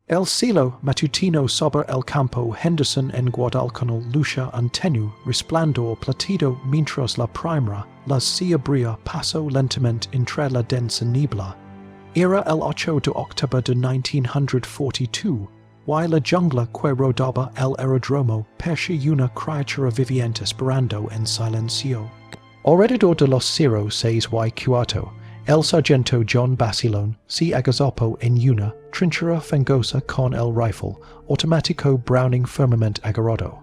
El cielo matutino sobre el campo Henderson en Guadalcanal lucha antenu resplandor platido mientras la primera la silla brilla paso lentamente entre la densa niebla. Era el 8 de octubre de 1942, y la jungla que rodaba el aeródromo parecía una criatura viviente esperando en silencio. Alrededor de los 06:04, el sargento John Basilone se agazapó en una trinchera fangosa con el rifle automático Browning firmemente agarrado.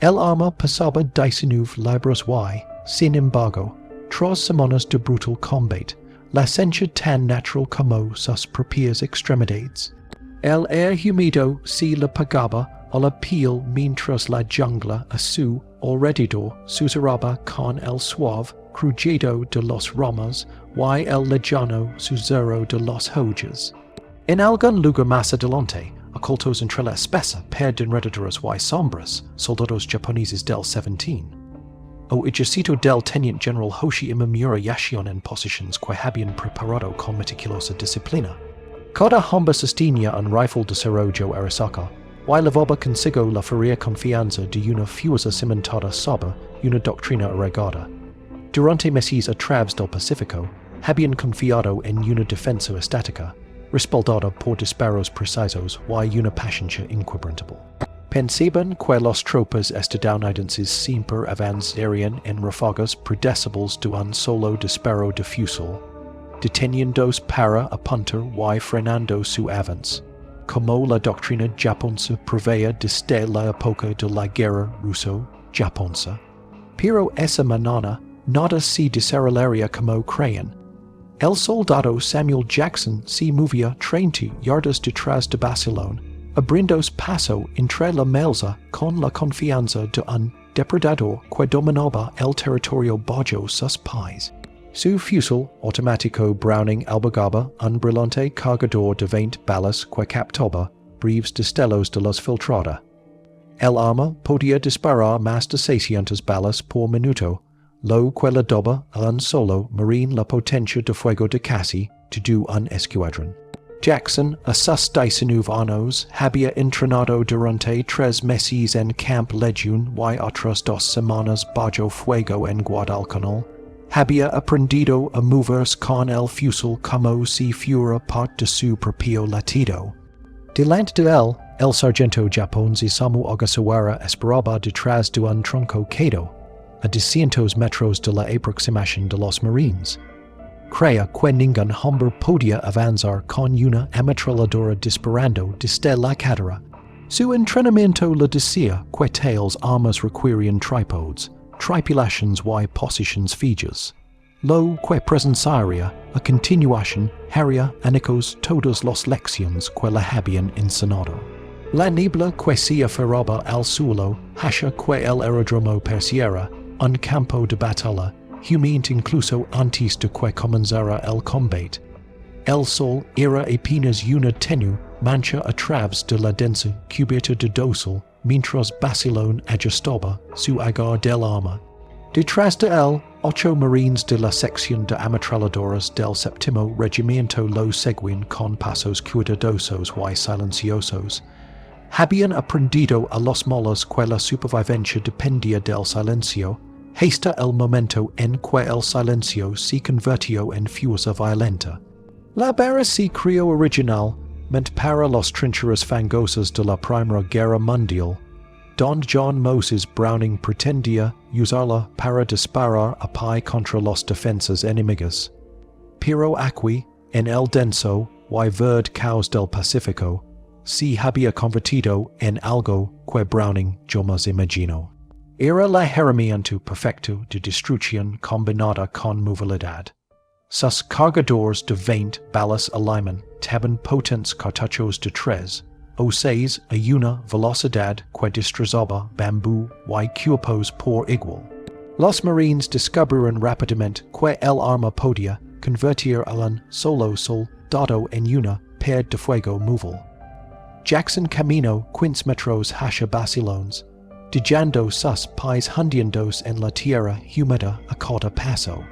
El arma pasaba 19 libras y, sin embargo, tras semanas de brutal combat, la sencha tan natural como sus propias extremidades. El air húmedo se le pegaba a la piel mientras la jungla a su alrededor susurraba con el suave crujido de los ramas y el lejano susurro de las hojas. En algún lugar más adelante, ocultos entre la espesa pared de enredaderas y sombras, soldados japoneses del 17. O ejército del teniente general Hoshi Imamura Yashion en posiciones que habían preparado con meticulosa disciplina. Cada hombre sostenía un rifle de desarrollo Arasaka, y levaba consigo la fría confianza de una fuerza cimentada sobre una doctrina arraigada. Durante meses a través del Pacífico, habían confiado en una defensa estática, respaldada por disparos precisos y una paciencia inquebrantable. Pensaban que las tropas estadounidenses siempre avanzarían en ráfagas predecibles de un solo disparo de fusil, deteniéndose para apuntar y frenando su avance, como la doctrina japonesa preveía desde la época de la guerra ruso-japonesa. Pero esa mañana nada se desarrollaría como creían. El soldado Samuel Jackson se movía 30 yardas detrás de Basilone, abriéndose paso entre la maleza con la confianza de un depredador que dominaba el territorio bajo sus pies. Su fusil automático Browning albergaba un brillante cargador de 20 balas que captaba breves destellos de luz filtrada. El arma podía disparar más de 600 balas por minuto, lo que le daba a un solo marine la potencia de fuego de casi de un escuadrón. Jackson, a sus 19 años, había entrenado durante 3 meses en Camp Lejeune y otras 2 semanas bajo fuego en Guadalcanal. Había aprendido a moverse con el fusil como si fuera parte de su propio latido. Delante de él, el sargento japonés Isamu Ogasawara esperaba detrás de un tronco quedo, a 200 metros de la aproximación de los marines. Creía que ningún hombre podía avanzar con una ametralladora disparando desde la cadera. Su entrenamiento le decía que tales armas requirían tripods, tripulations y posiciones fijas. Lo que presenciaría a continuación haría anicos todas las lecciones que le habían enseñado. La niebla que se aferraba al suelo hacía que el aeródromo pareciera un campo de batalla, humillante incluso antes de que comenzara el combate. El sol era apenas una tenue mancha a través de la densa cubierta de dosel mientras Basilone ajustaba su agar del arma. Detrás de él, 8 marines de la sección de ametralladoras del 7º regimiento lo seguían con pasos cuidadosos y silenciosos. Habían aprendido a los moles que la supervivencia dependía del silencio, hasta el momento en que el silencio se convirtió en fuerza violenta. La barra se creó originalmente para las trincheras fangosas de la Primera Guerra Mundial, donde John Moses Browning pretendía usarla para disparar a pie contra las defensas enemigas. Pero aquí, en el denso y verde caos del Pacífico, se había convertido en algo que Browning jamás imaginó. Era el herramienta perfecto de destrucción combinada con movilidad. Sus cargadores de 20 balas alignment taban potentes cartuchos de 3 o 6 a una velocidad que destrozaba bambú y cuerpos por igual. Los marines descubrieron rápidamente que el arma podía convertir a un solo soldado en una pared de fuego móvil. Jackson caminó 15 metros hacia Basilones, dejando sus pies hundiéndose en la tierra húmeda a cada paso.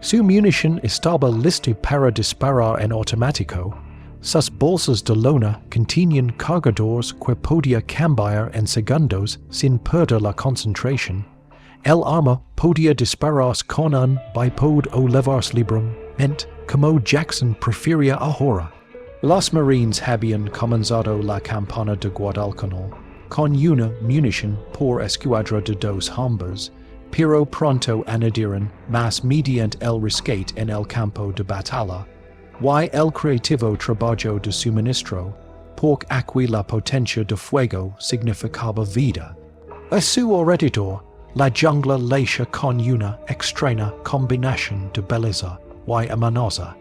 Su munición estaba lista para disparar en automático, sus bolsas de lona continuan cargadores que podia cambiar en segundos sin perder la concentración, el arma podia disparas con un bipod o levarse libremente, como Jackson prefería ahora. Los marines habían comenzado la campaña de Guadalcanal con una munición por escuadra de 2 hombres, pero pronto añadieron más mediante el rescate en el campo de batalla, y el creativo trabajo de suministro, porque aquí la potencia de fuego significaba vida. A su alrededor, la jungla leía con una extraña combinación de belleza y amenaza.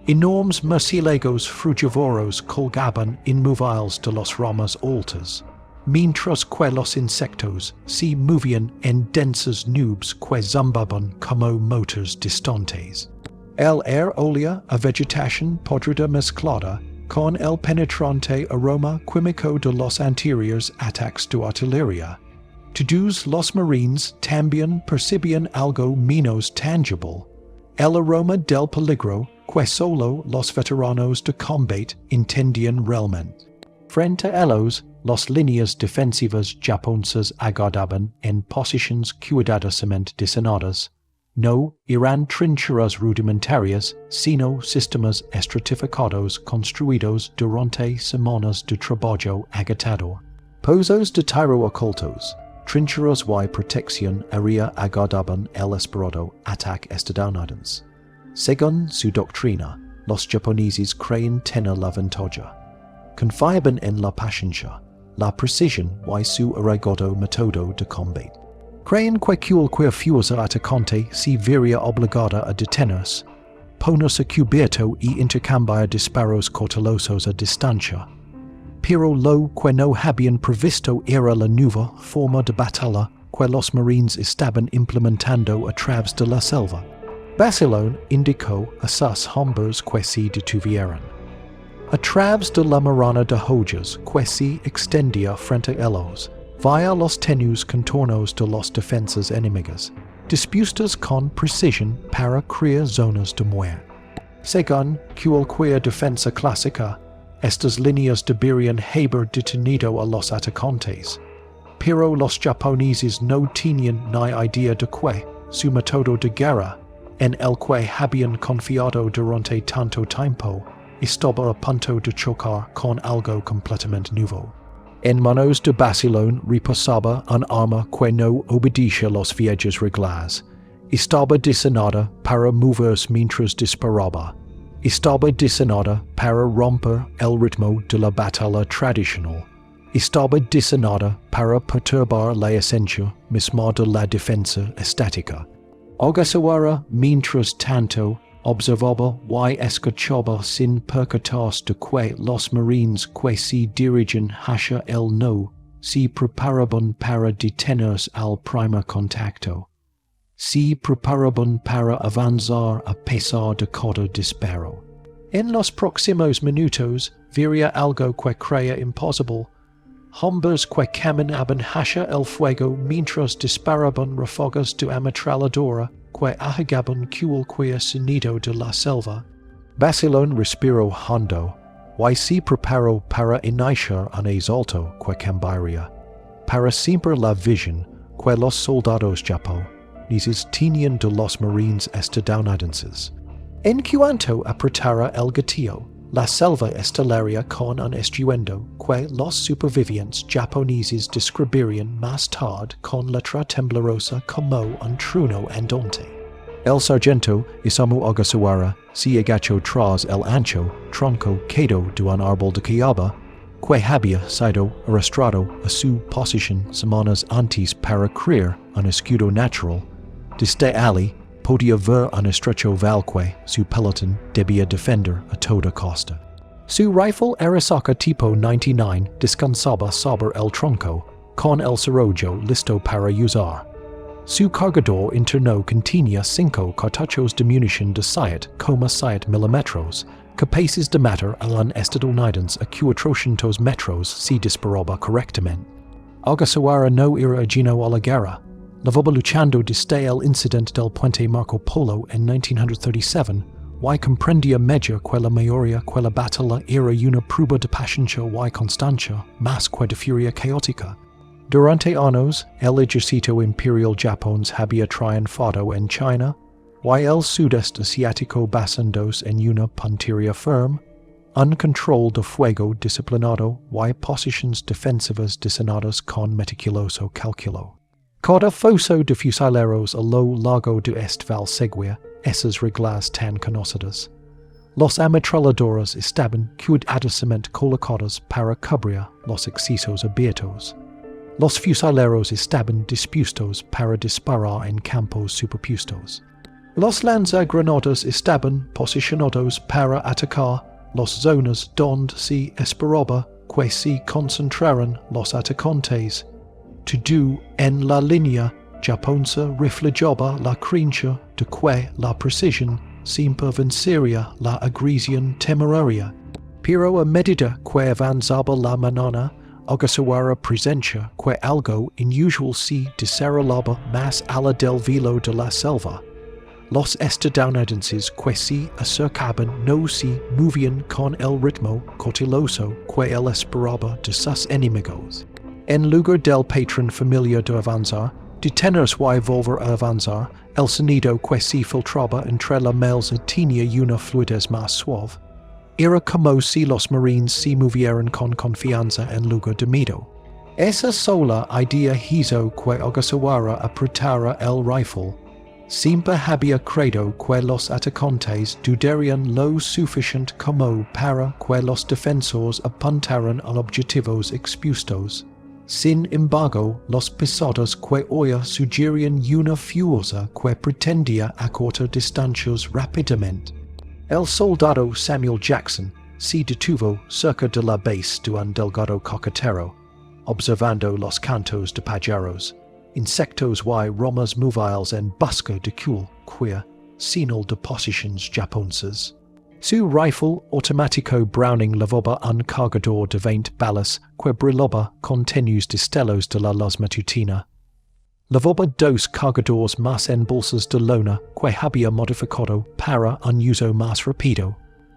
Enormes murciélagos frugivoros colgaban inmóviles de las ramas altas, mientras que los insectos se movían en densas nubes que zumbaban como motores distantes. El air olía a vegetación podrida mezclada con el penetrante aroma químico de los anteriores ataques de artillería. Todos los marines también percibían algo menos tangible, el aroma del peligro que solo los veteranos de combate entendían realmente. Frente a ellos, las líneas defensivas japonesas aguardaban en posiciones cuidadosamente diseñadas. No eran trincheras rudimentarias, sino sistemas estratificados construidos durante semanas de trabajo agotador. Pozos de tiro ocultos, trincheras y protección aérea aguardaban el esperado ataque estadounidense. Según su doctrina, los japoneses creen tener la ventaja. Confiaban en la paciencia, la precisión y su arraigado método de combate. Creen que cualquier fuerza atacante se vería obligada a detenerse, ponerse cubierto y intercambiar disparos cautelosos a distancia. Pero lo que no habían previsto era la nueva forma de batalla que los marines estaban implementando a través de la selva. Basilone indicó a sus hombres que se detuvieran. A través de la marana de joyas que se extendía frente a ellos, via los tenues contornos de las defensas enemigas, dispuestas con precisión para crear zonas de muerte. Según cualquier defensa clásica, estas líneas deberían haber detenido a los atacantes, pero los japoneses no tenían ni idea de que su método de guerra, en el que habían confiado durante tanto tiempo, estaba a punto de chocar con algo completamente nuevo. En manos de Basilone reposaba un arma que no obedecía las viejas reglas. Estaba diseñada para moverse mientras disparaba. Estaba diseñada para romper el ritmo de la batalla tradicional. Estaba diseñada para perturbar la esencia misma de la defensa estática. Ogasawara, mientras tanto, observaba y escuchaba sin percatarse de que los marines que se dirigen hacia el no se preparaban para detenerse al primer contacto. Se preparaban para avanzar a pesar de cada disparo. En los próximos minutos vería algo que creía imposible. Hombres que caminaban hacia el fuego mientras disparaban ráfagas de ametralladora que ahagaban cualquier sonido de la selva. Basilone respiró hondo, y se preparó para iniciar un asalto que cambiaría para siempre la visión que los soldados japoneses tenían de los marines estadounidenses. En cuanto apretara el gatillo, la selva estelaría con un estruendo que los supervivientes japoneses describirían más tarde con letra temblorosa como un trueno andante. El sargento Isamu Ogasawara se agachó tras el ancho tronco quedo de un árbol de cayaba que había sido arrastrado a su posición semanas antes para crear un escudo natural. Desde allí podía ver un estrecho val que su pelotón debía defender a toda costa. Su rifle Arisaka tipo 99 descansaba sobre el tronco, con el cerrojo listo para usar. Su cargador interno contenía 5 cartuchos de munición de 7,7 milímetros, capaces de matar a un estadounidense a 400 metros si disparaba correctamente. Ogasawara no era ajeno a la guerra. Lavaba luchando desde el incidente del puente Marco Polo en 1937, y comprendia media quella maioria quella battella era una prueba de pacientia y constancia, mas que de furia chaotica. Durante annos, el ejército imperial Japons había triunfado en China, y el sudeste asiático basándose en una puntería firme, un control de fuego disciplinado y posiciones defensivas diseñadas con meticuloso cálculo. Cada foso de fusileros a lo largo de este val seguía esas reglas tan conocidas. Los ametralladoras estaban cuidadosamente colocados para cubrir los accesos abiertos. Los fusileros estaban dispuestos para disparar en campos superpuestos. Los lanzagranadas estaban posicionados para atacar las zonas donde se esperaba que se concentraran los atacantes. Todo en la línea japonesa reflejaba la creencia de que la precisión siempre vencería la agresión temeraria, pero a medida que avanzaba la mañana, Ogasawara presencia que algo inusual se desarrollaba más allá del velo de la selva. Los estadounidenses que se acercaban no se movían con el ritmo cauteloso que él esperaba de sus enemigos. En lugar del patrón familiar de avanzar, detenerse y volver a avanzar, el sonido que se filtraba entre la maleza tenía una fluidez más suave. Era como si los marines se movieran con confianza en lugar de miedo. Esa sola idea hizo que Ogasawara apretara el rifle. Siempre había creído que los atacantes dudarían lo suficiente como para que los defensores apuntaran a objetivos expuestos. Sin embargo, los pesadas que oía sugerían una fuerza que pretendía acortar distancias rápidamente. El soldado Samuel Jackson se detuvo cerca de la base de un delgado coquetero, observando los cantos de pájaros, insectos y ramas móviles en busca de cul queer, señal de posiciones japonesas. Su rifle automático Browning levaba un cargador de 20 balas que brillaba con tenues destellos de la luz matutina. Levaba dos cargadores más en bolsas de lona que había modificado para un uso más rápido.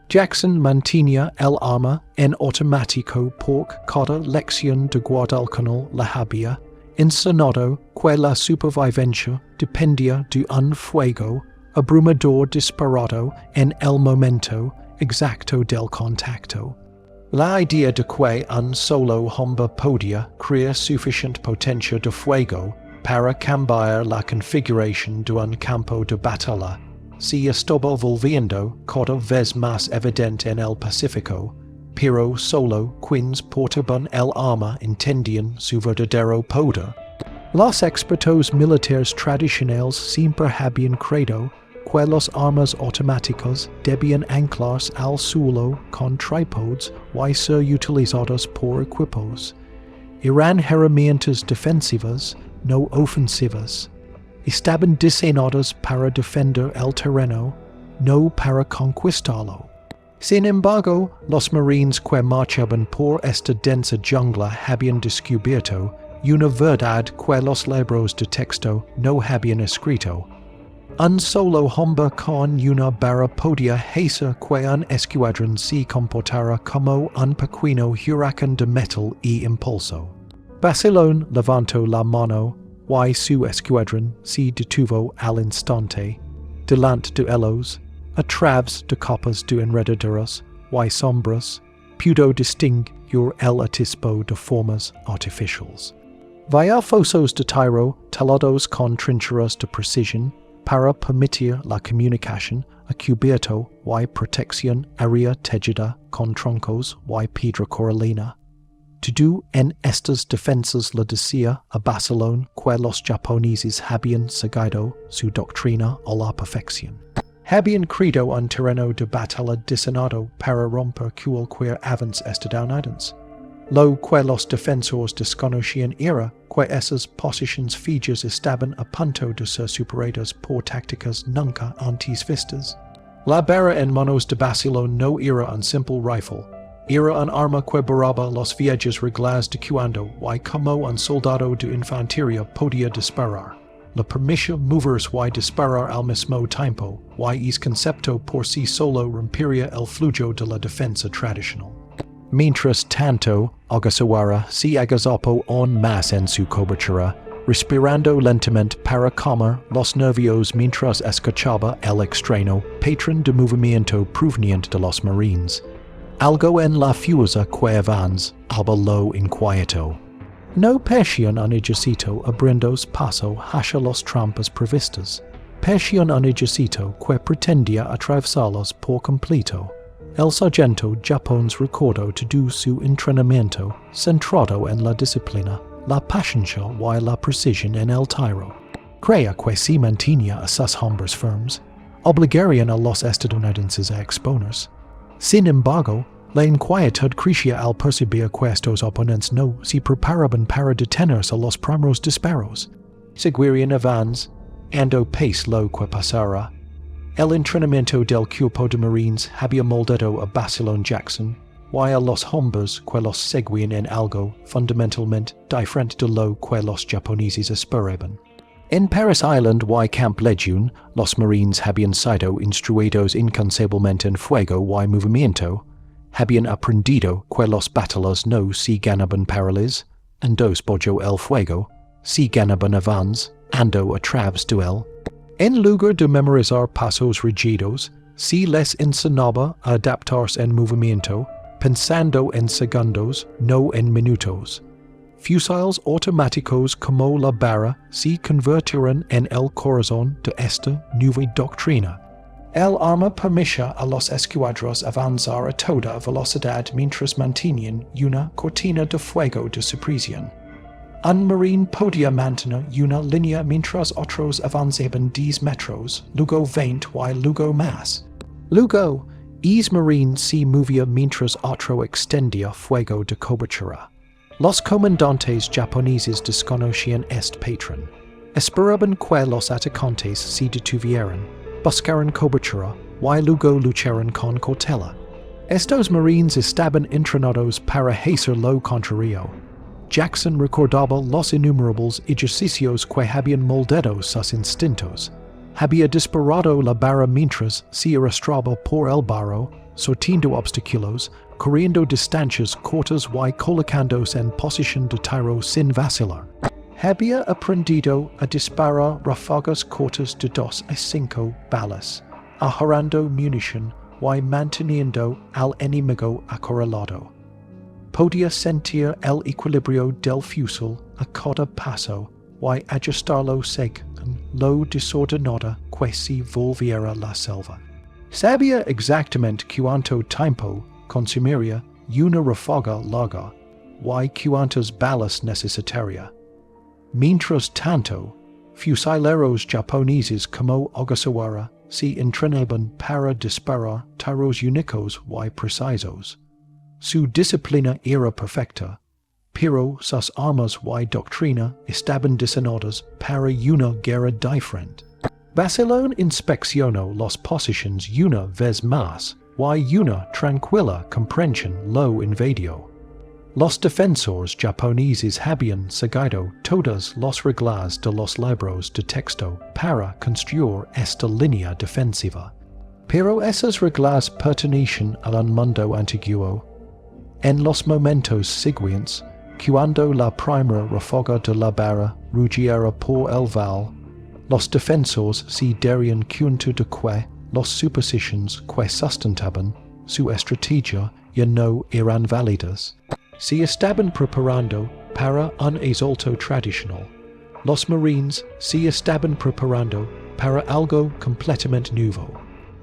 Jackson mantenía el arma en automático porque cada lección de guardalcanal la había enseñado que la supervivencia dependía de un fuego abrumador disparado en el momento exacto del contacto. La idea de que un solo hombre podía crear suficiente potencia de fuego para cambiar la configuración de un campo de batalla se estaba volviendo cada vez más evidente en el Pacífico, pero solo quienes portaban el arma entendían su verdadero poder. Los expertos militares tradicionales siempre habían creído que las armas automáticas debían anclarse al suelo con trípodes y ser utilizadas por equipos. Eran herramientas defensivas, no ofensivas. Estaban diseñadas para defender el terreno, no para conquistarlo. Sin embargo, los marines que marchaban por esta densa jungla habían descubierto una verdad que los libros de texto no habían escrito. Un solo hombre con una barra podía hacer que un escuadrón se comportara como un pequeño huracán de metal y impulso. Basilón levantó la mano y su escuadrón se detuvo al instante, delante de ellos, a través de capas de enredaderas y sombras, pudo distinguir el atisbo de formas artificiales. Vaya fosos de tiro talados con trincheras de precisión para permitir la comunicación a cubierto y protección aérea tejida con troncos y piedra coralina. Todo en estas defensas le decía a Basilón que los japoneses habían seguido su doctrina a la perfección. Habían creado un terreno de batalla diseñado para romper cualquier avance estadounidense. Lo que los defensores desconocían era que esas posiciones fijas estaban a punto de ser superadas por tácticas nunca antes vistas. La barra en manos de Basilón no era un simple rifle, era un arma que barraba las viejas reglas de cuando y como un soldado de infantería podía disparar. la permiso movers y disparar al mismo tiempo, y es concepto por sí solo rompería el flujo de la defensa tradicional. Mientras tanto, Ogasawara se agazapó aún más en su cobertura, respirando lentamente para calmar los nervios mientras escuchaba el extraño patrón de movimiento proveniente de los marines. Algo en la fuerza que avanza, algo lo inquieto. No percian un ejército abriendo paso hacia las trampas previstas. Percian un ejército que pretendía atravesarlas por completo. El sargento Japón's recordó todo su entrenamiento centrado en la disciplina, la paciencia y la precisión en el tiro. Creía que si mantenía a sus hombres firmes, obligarían a los estadounidenses a exponerse. Sin embargo, la inquietud crecía al percibir que estos oponentes no se preparaban para detenerse a los primeros disparos. Seguirían avance, ando pace lo que pasara. El entrenamiento del cuerpo de marines había moldado a Basilone Jackson, y a los hombres que los seguían en algo fundamentalmente diferente de lo que los japoneses esperaban. En Paris Island y Camp Lejeune, los marines habían sido instruidos incansablemente en fuego y movimiento, habían aprendido que los batallas no se ganaban parales, andos bajo el fuego, se ganaban avance, ando a través de él. En lugar de memorizar pasos rígidos, se les enseñaba a adaptarse en movimiento, pensando en segundos, no en minutos. Fusiles automáticos como la bala se convirtieron en el corazón de esta nueva doctrina. El arma permitía a los escuadros avanzar a toda velocidad mientras mantenían una cortina de fuego de supresión. Un marine podía mantener una línea mientras otros avanzaban 10 metros, luego 20 y luego más. Luego, es marines se movía mientras otro extendía fuego de cobertura. Los comandantes japoneses desconocían este patrón. Esperaban que los atacantes se detuvieran, buscaran cobertura y luego lucharan con cautela. Estos marines estaban entrenados para hacer lo contrario. Jackson recordaba los innumerables ejercicios que habían moldado sus instintos. Había disparado la bala mientras se arrastraba por el barro, sortiendo obstáculos, corriendo distancias cortas y colocándose en posición de tiro sin vacilar. Había aprendido a disparar ráfagas cortas de 2 a 5 balas, ahorrando munición y manteniendo al enemigo acorralado. Podía sentir el equilibrio del fusil a cada paso y ajustarlo según lo desordenada que se volviera la selva. Sabía exactamente cuánto tiempo consumiría una ráfaga larga y cuántas balas necesitaría. Mientras tanto, fusileros japoneses como Ogasawara se entrenaban para disparar tiros únicos y precisos. Su disciplina era perfecta, pero sus armas y doctrina estaban diseñadas para una guerra diferente. Basilone inspeccionó las posiciones una vez más y una tranquila comprensión lo invadió. Los defensores japoneses habían seguido todas las reglas de los libros de texto para construir esta línea defensiva. Pero esas reglas pertenecen al mundo antiguo. En los momentos siguientes, cuando la primera ráfaga de la bala rugiera por el val, los defensores se darían cuenta de que las suposiciones que sustentaban su estrategia ya no eran válidas. Se estaban preparando para un asalto tradicional. Los marines se estaban preparando para algo completamente nuevo.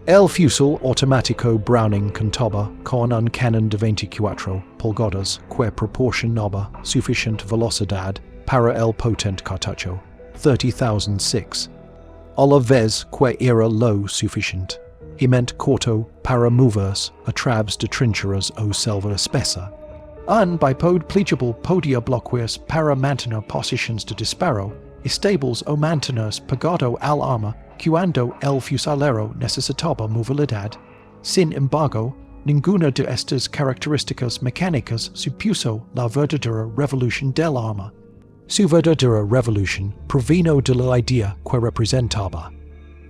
El fusil automático Browning contaba con un cañón de 24 pulgadas que proporcionaba suficiente velocidad para el potente cartucho, 30,006, a la vez que era lo suficiente, corto para moverse a través de trincheras o selva espesa. Un bipod pliable podía bloquearse para mantener posiciones de disparo, estables o mantenerse pegado al arma cuando el fusilero necesitaba movilidad. Sin embargo, ninguna de estas características mecánicas supuso la verdadera revolución del arma. Su verdadera revolución provino de la idea que representaba.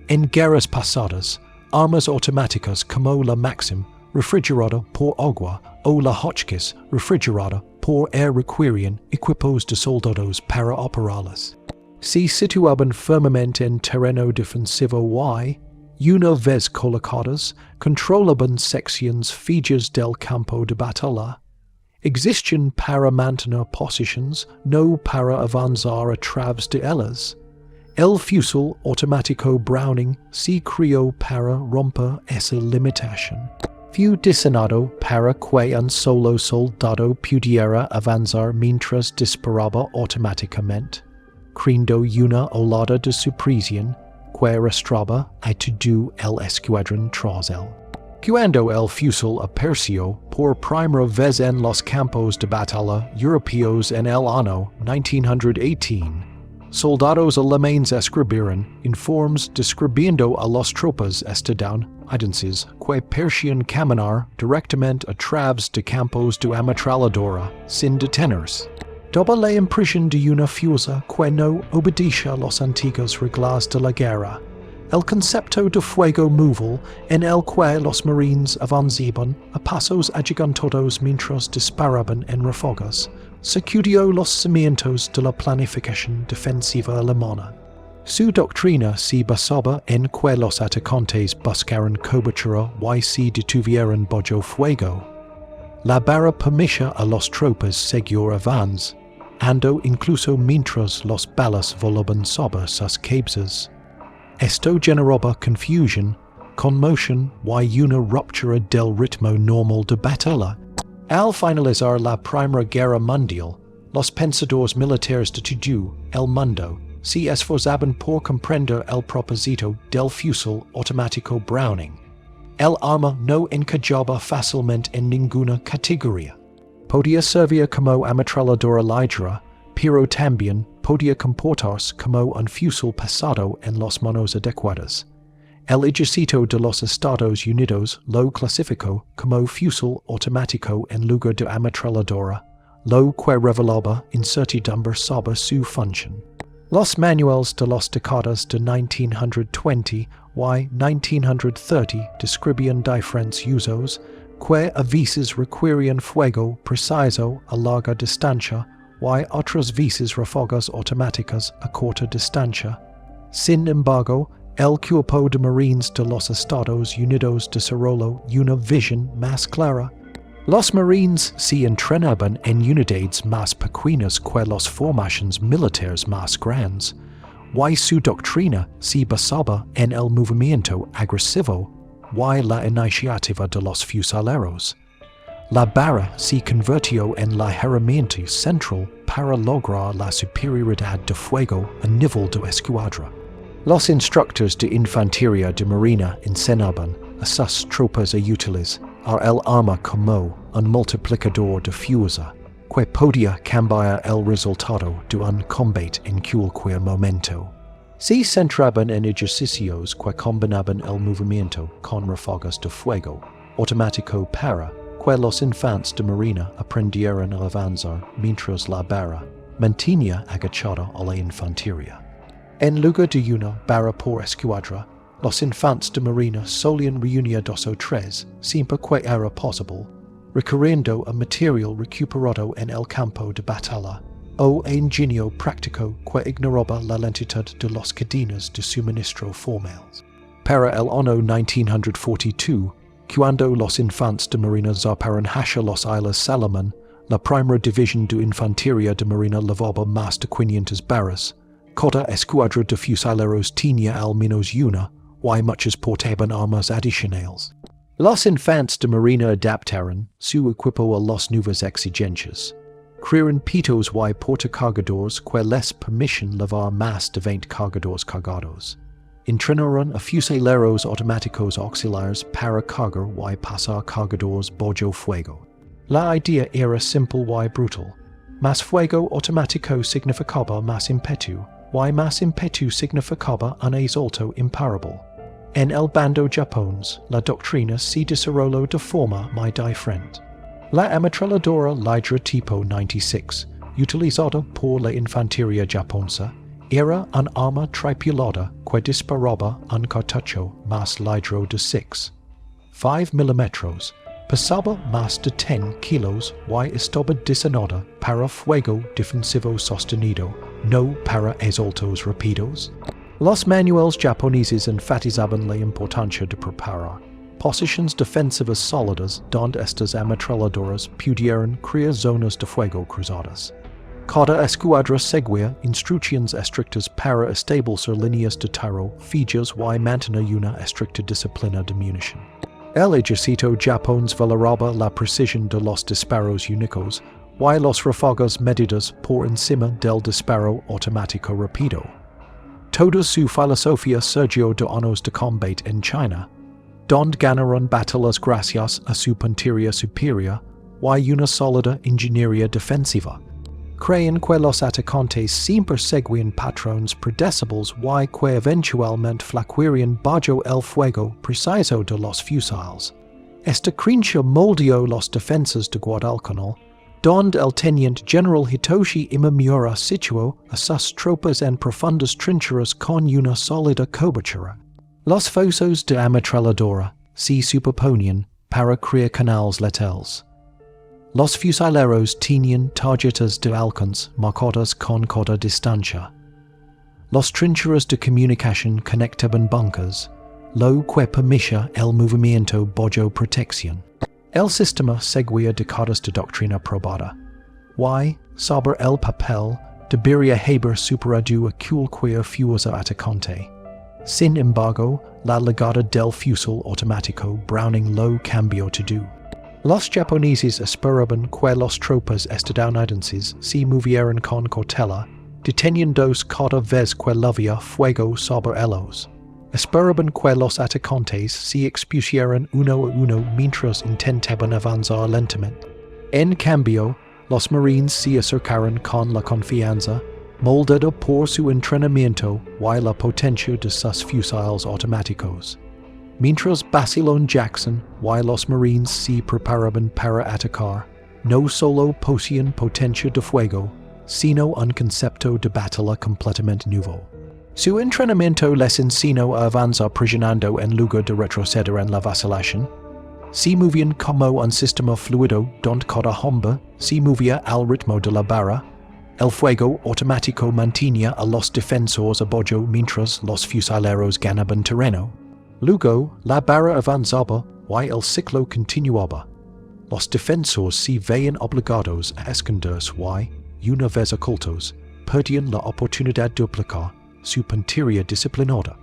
En guerras pasadas, armas automáticas como la Maxim, refrigerada por agua, o la Hotchkiss, refrigerada por aire requerían equipos de soldados para operarlas. Se situaban firmemente en terreno defensivo y, una vez colocadas, controlaban secciones fijas del campo de batalla. Existían para mantener posiciones, no para avanzar a través de ellas. El fusil automático Browning se creó para romper esa limitación. Fue diseñado para que un solo soldado pudiera avanzar mientras disparaba automáticamente, creando una olada de supresión que arrastraba a todo el escuadrón tras él. Cuando el fusil apareció por primera vez en los campos de batalla europeos en el año 1918, soldados alemanes escribieron informes describiendo a las tropas estadounidenses que parecían caminar directamente a través de campos de ametralladora sin detenerse. Daba la impresión de una fuerza que no obedecía las antiguas reglas de la guerra. El concepto de fuego móvil en el que los marines avanzaban a pasos agigantados mientras disparaban en ráfagas, sacudió los cimientos de la planificación defensiva alemana. Su doctrina se basaba en que los atacantes buscaran cobertura y se detuvieran bajo fuego. La barra permitía a las tropas seguir avance, ando incluso mientras las balas volaban sobre sus cabezas. Esto generaba confusión, conmoción y una ruptura del ritmo normal de batalla. Al finalizar la Primera Guerra Mundial, los pensadores militares de todo el mundo se esforzaban por comprender el propósito del fusil automático Browning. El arma no encajaba fácilmente en ninguna categoría. Podía servir como ametralladora ligera, pero también podía comportarse como un fusil pesado en las manos adecuadas. El ejército de los Estados Unidos lo clasificó como fusil automático en lugar de ametralladora, lo que revelaba incertidumbre sobre su función. Los manuales de las décadas de 1920 y 1930 describían diferentes usos que a veces requerían fuego preciso a larga distancia y otras veces ráfagas automáticas a corta distancia. Sin embargo, el cuerpo de marines de los Estados Unidos desarrolló una visión más clara. Los marines se entrenaban en unidades más pequeñas que las formaciones militares más grandes, y su doctrina se basaba en el movimiento agresivo y la iniciativa de los fusileros. La barra se convirtió en la herramienta central para lograr la superioridad de fuego a nivel de escuadra. Los instructores de infantería de marina enseñaban a sus tropas útiles a el arma como un multiplicador de fuerza que podía cambiar el resultado de un combate en cualquier momento. Se centraban en ejercicios que combinaban el movimiento con ráfagas de fuego automático para que los infantes de marina aprendieran a avanzar mientras la barra mantenía agachada a la infantería. En lugar de una barra por escuadra, los infantes de marina solían reunir dos o tres, siempre que era posible, recurriendo a material recuperado en el campo de batalla, o a ingenio práctico que ignoraba la lentitud de las cadenas de suministro formales. Para el año 1942, cuando los infantes de marina zarparon hacia las Islas Salomón, la primera división de infantería de marina llevaba más de 500 barras. Cada escuadra de fusileros tenía al menos una, y muchos portaban armas adicionales. Los infantes de marina adaptaron su equipo a las nuevas exigencias. Crearon pitos y portacargadores que les permitían llevar más de 20 cargadores cargados. Entrenaron a fusileros automáticos auxiliares para cargar y pasar cargadores bajo fuego. La idea era simple y brutal. Más fuego automático significaba más ímpetu, y más ímpetu significaba un asalto imparable. En el bando japonés, la doctrina se desarrolló de forma muy diferente. La ametralladora ligera tipo 96 utilizada por la infantería japonesa, era un arma tripulada que disparaba un cartucho más largo de 5 milímetros, pesaba más de 10 kilos y estaba diseñada para fuego defensivo sostenido, no para asaltos rápidos. Los manuales japoneses enfatizaban la importancia de preparar posiciones defensivas sólidas donde estas ametralladoras pudieran crear zonas de fuego cruzadas. Cada escuadra seguía instrucciones estrictas para establecer líneas de tiro fijas y mantener una estricta disciplina de munición. El ejército japonés valoraba la precisión de los disparos únicos y los ráfagas medidas por encima del disparo automático rápido. Toda su filosofía surgió de años de combate en China, donde ganaron batallas gracias a su puntería superior y una sólida ingeniería defensiva. Creen que los atacantes siempre seguían patrones predecibles y que eventualmente flaquearían bajo el fuego preciso de los fusiles. Esta creencia moldeó las defensas de Guadalcanal, donde el teniente general Hitoshi Imamura situó a sus tropas en profundas trincheras con una sólida cobertura. Los fosos de ametralladora se superponían para crear canales letales. Los fusileros tenían tarjetas de alcance marcadas con cada distancia. Los trincheras de comunicación conectaban bunkers, lo que permitía el movimiento bajo protección. El sistema seguía décadas de doctrina probada, y, sobre el papel, debería haber superado a cualquier fuerza atacante. Sin embargo, la llegada del fusil automático Browning lo cambió todo. Los japoneses esperaban que las tropas estadounidenses se movieran con cautela, deteniéndose cada vez que había fuego sobre ellos. Esperaban que los atacantes se expusieran uno a uno mientras intentaban avanzar lentamente. En cambio, los marines se acercaron con la confianza, moldada por su entrenamiento y la potencia de sus fusiles automáticos. Mientras Basilón Jackson y los marines se preparaban para atacar, no solo poseían potencia de fuego, sino un concepto de batalla completamente nuevo. Su entrenamiento les enseñó a avanzar presionando en lugar de retroceder en la vacilación. Se movían como un sistema fluido donde cada hombre se movía al ritmo de la barra. El fuego automático mantenía a los defensores abajo mientras los fusileros ganaban terreno. Luego, la barra avanzaba y el ciclo continuaba. Los defensores se veían obligados a esconderse y, una vez ocultos, perdían la oportunidad de aplicar su puntería disciplinada.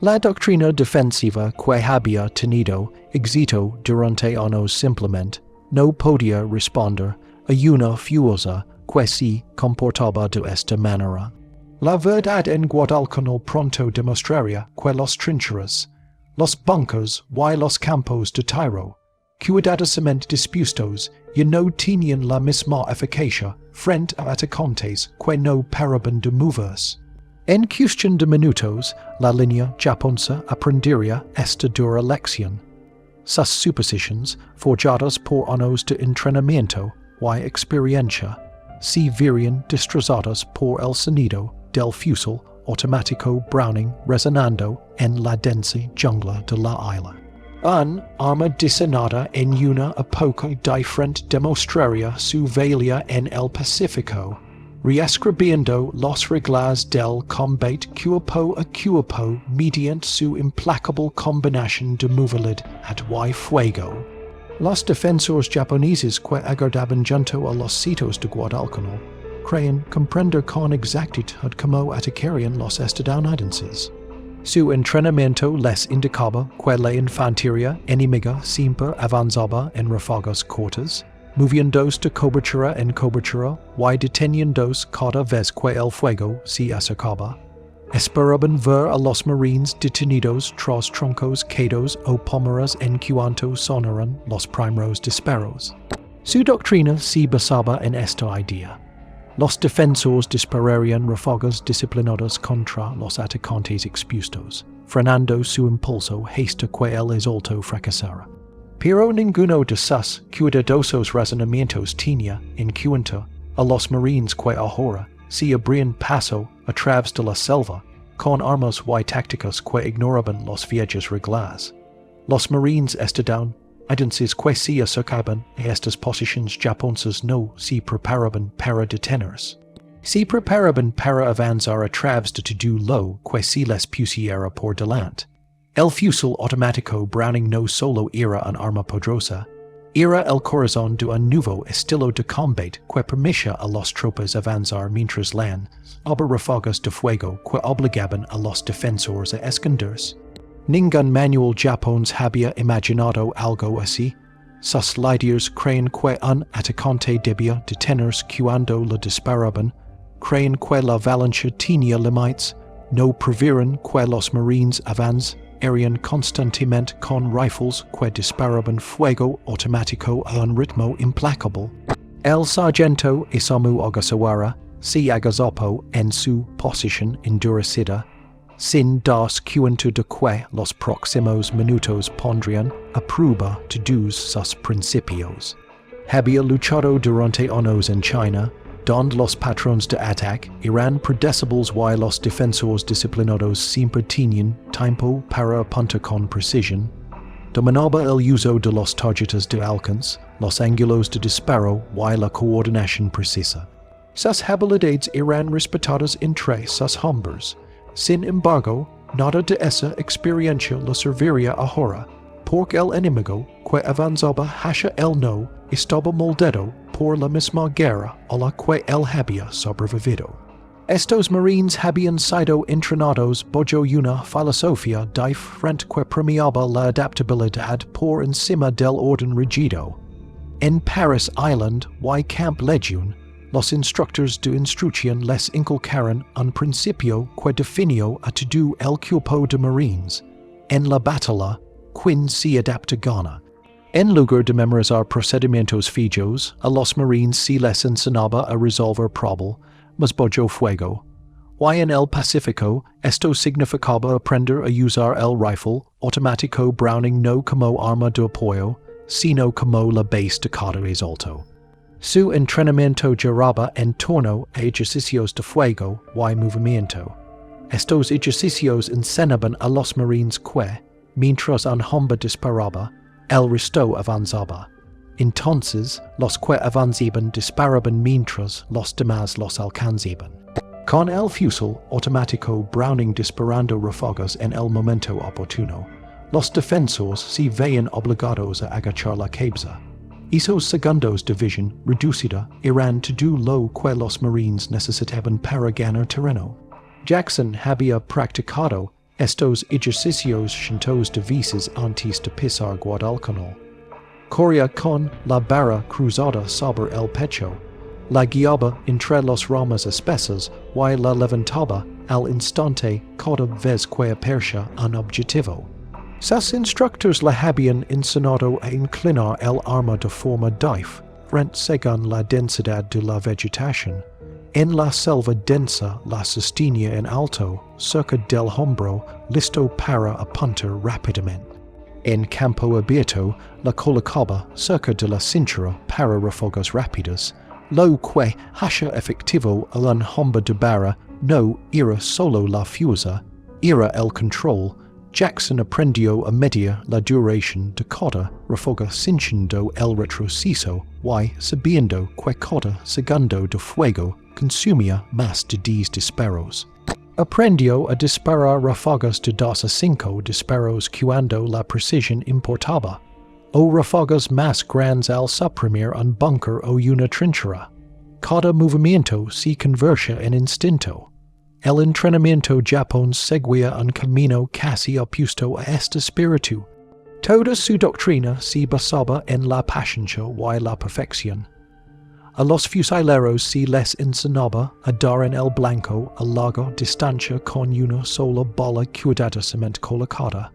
La doctrina defensiva que había tenido éxito durante años simplemente no podía responder a una fuerza que se comportaba de esta manera. La verdad en Guadalcanal pronto demostraría que las trincheras, los bunkers y los campos de tiro, cuidadosamente dispuestos, ya no tenían la misma eficacia frente a atacantes que no paraban de moverse. En cuestión de minutos, la línea japonesa aprendería esta dura lección. Sus suposiciones, forjadas por años de entrenamiento y experiencia, se verían destrozadas por el sonido del fusil automático Browning resonando en la densa jungla de la isla. Un arma diseñada en una época diferente demostraría su valía en el Pacífico, reescribiendo las reglas del combate cuerpo a cuerpo mediante su implacable combinación de movilidad y fuego. Los defensores japoneses que aguardaban junto a los sitios de Guadalcanal creen comprender con exactitud cómo atacarían los estadounidenses. Su entrenamiento les indicaba que la infantería enemiga siempre avanzaba en ráfagas cortas, moviéndose de cobertura en cobertura y deteniéndose cada vez que el fuego se acercaba. Esperaban ver a los marines detenidos tras troncos quedos o pómeras en cuanto sonaran los primeros disparos. Su doctrina se basaba en esta idea. Los defensores dispararían ráfagas disciplinadas contra los atacantes expuestos, frenando su impulso hasta que el asalto fracasara. Pero ninguno de sus cuidadosos razonamientos tenía en cuenta a los marines que ahora, si abrian paso a través de la selva, con armas y tácticas que ignoraban los viejos reglas. Los marines estadounidenses que se acercaban a estas posiciones japonesas no se preparaban para detenerse. Se preparaban para avanzar a través de todo lo que se les pusiera por delante. El fusil automático Browning no solo era un arma poderosa, era el corazón de un nuevo estilo de combate que permitía a las tropas avanzar mientras había ráfagas de fuego que obligaban a los defensores a esconderse. Ningún manual japonés había imaginado algo así. Sus líderes creen que un atacante debía detenerse cuando lo disparaban, creen que la avalancha tenía límites, no previeron que los marines avanzarían constantemente con rifles que disparaban fuego automático a un ritmo implacable. El sargento Isamu Ogasawara se agazapó en su posición endurecida, sin darse cuenta de que los próximos minutos pondrían a prueba todos sus principios. Había luchado durante años en China, donde los patrones de ataque eran predecibles y los defensores disciplinados siempre tenían tiempo para apuntar con precisión. Dominaba el uso de las tarjetas de alcance, los ángulos de disparo y la coordinación precisa. Sus habilidades eran respetadas entre sus hombres. Sin embargo, nada de esa experiencia le serviría ahora, porque el enemigo que avanzaba hacia él no estaba moldado por la misma guerra a la que él había sobrevivido. Estos marines habían sido entrenados bajo una filosofía diferente que premiaba la adaptabilidad por encima del orden rígido. En Paris Island y Camp Lejeune, los instructores de instrucción les inculcaron un principio que definió a todo el cuerpo de marines. En la batalla, quien se adapta gana. En lugar de memorizar procedimientos fijos, a los marines se les enseñaba a resolver problemas bajo fuego. Y en el Pacífico, esto significaba aprender a usar el rifle automático Browning no como arma de apoyo, sino como la base de cada asalto. Su entrenamiento giraba en torno a ejercicios de fuego y movimiento. Estos ejercicios enseñaban a los marines que, mientras un hombre disparaba, el resto avanzaba. Entonces, los que avanzaban disparaban mientras los demás los alcanzaban. Con el fusil automático Browning disparando ráfagas en el momento oportuno, los defensores se veían obligados a agachar la cabeza. Esos segundos de visión reducida eran todo lo que los marines necesitaban para ganar terreno. Jackson había practicado estos ejercicios cientos de veces antes de pisar Guadalcanal. Corría con la barra cruzada sobre el pecho, la guiaba entre las ramas espesas y la levantaba al instante cada vez que apercibía un objetivo. Sus instructores le habían enseñado a inclinar el arma de forma diferente según la densidad de la vegetación. En la selva densa la sostenía en alto, cerca del hombro, listo para apuntar rápidamente. En campo abierto, la colocaba cerca de la cintura para ráfagas rápidas, lo que hacía efectivo a un hombre de barra no era solo la fuerza, era el control. Jackson aprendió a medir la duración de cada ráfaga sintiendo el retroceso y sabiendo que cada segundo de fuego consumía más de 10 disparos. Aprendió a disparar ráfagas de 2 a 5 disparos cuando la precisión importaba, o ráfagas más grandes al suprimir un búnker o una trinchera. Cada movimiento se convertía en instinto. El entrenamiento japonés seguía un camino casi opuesto a este espíritu. Toda su doctrina se basaba en la paciencia y la perfección. A los fusileros se les enseñaba a dar en el blanco a larga distancia con una sola bala cuidadosamente colocada.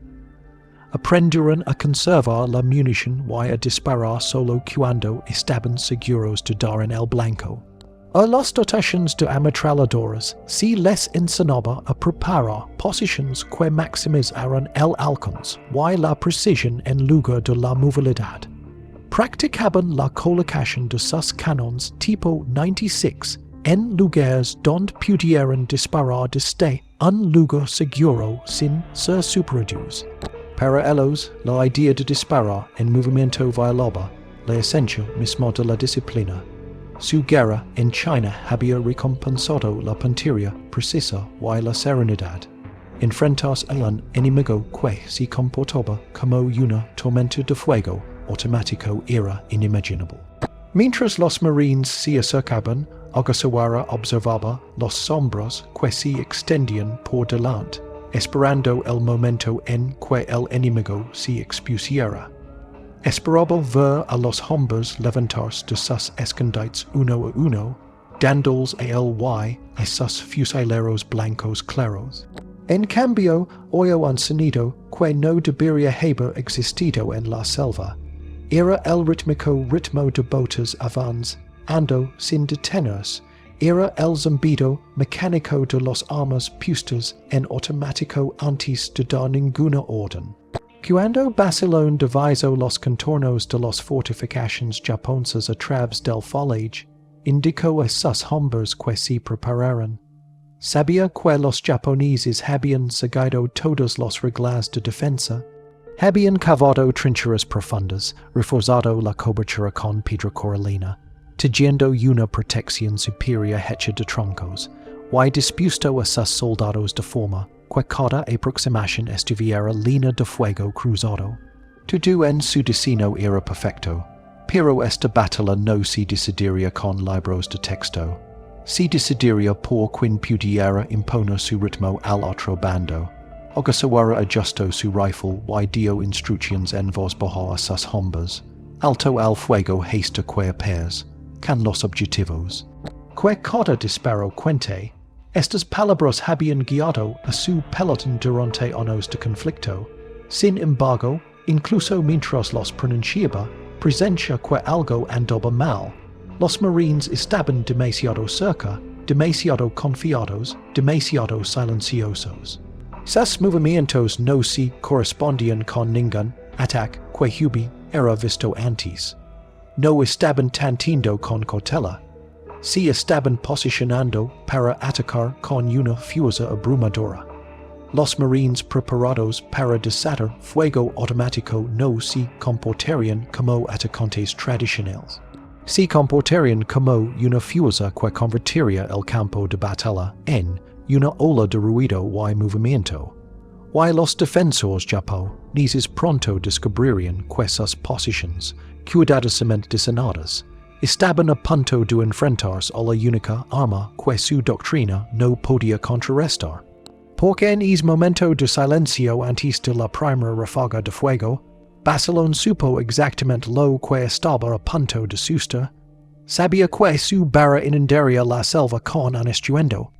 Aprendieron a conservar la munición y a disparar solo cuando estaban seguros de dar en el blanco. A las dotaciones de ametralladoras se les enseñaba a preparar posiciones que maximizaran el alcance y la precisión en lugar de la movilidad. Practicaban la colocación de sus canons tipo 96 en lugares donde pudieran disparar desde un lugar seguro sin ser superados. Para ellos, la idea de disparar en movimiento violaba la esencia misma de la disciplina. Su guerra en China había recompensado la puntería precisa y la serenidad. Enfrentarse a un enemigo que se comportaba como una tormenta de fuego automático era inimaginable. Mientras los marines se acercaban, Ogasawara observaba las sombras que se extendían por delante, esperando el momento en que el enemigo se expusiera. Esperaba ver a los hombres levantarse de sus escondites uno a uno, dándoles a él y a sus fusileros blancos claros. En cambio, oyó un sonido que no debería haber existido en la selva. Era el rítmico ritmo de botas avanzando sin detenerse. Era el zumbido mecánico de las armas puestas en automático antes de dar ninguna orden. Cuando Basilone divisó los contornos de las fortificaciones japonesas a través del foliage, indicó a sus hombres que se prepararan. Sabía que los japoneses habían seguido todas las reglas de defensa. Habían cavado trincheras profundas, reforzado la cobertura con piedra coralina, tejiendo una protección superior hecha de troncos, y dispuesto a sus soldados de forma que cada aproximación estuviera línea de fuego cruzado. Todo en su destino era perfecto, pero esta batalla no se decidiría con libros de texto. Se decidiría por quien pudiera imponer su ritmo al otro bando. Ogasawara ajustó su rifle y dio instrucciones en voz baja a sus hombres. Alto al fuego hasta que apes, can los objetivos. Que cada disparo cuente. Estas palabras habían guiado a su pelotón durante años de conflicto. Sin embargo, incluso mientras los pronunciaba, presencia que algo andaba mal. Los marines estaban demasiado cerca, demasiado confiados, demasiado silenciosos. Sus movimientos no se correspondían con ningún ataque que hubiera visto antes. No estaban tanteando con cautela. Se estaban posicionando para atacar con una fuerza abrumadora. Los marines preparados para desatar fuego automático no se comportarían como atacantes tradicionales. Se comportarían como una fuerza que convertiría el campo de batalla en una ola de ruido y movimiento. Y los defensores japoneses pronto descubrirían que sus posiciones, cuidadosamente diseñadas, estaban a punto de enfrentarse a la única arma que su doctrina no podía contrarrestar. Porque en ese momento de silencio antes de la primera ráfaga de fuego, Basilone supo exactamente lo que estaba a punto de suceder. Sabía que su barra inundaría la selva con un estruendo.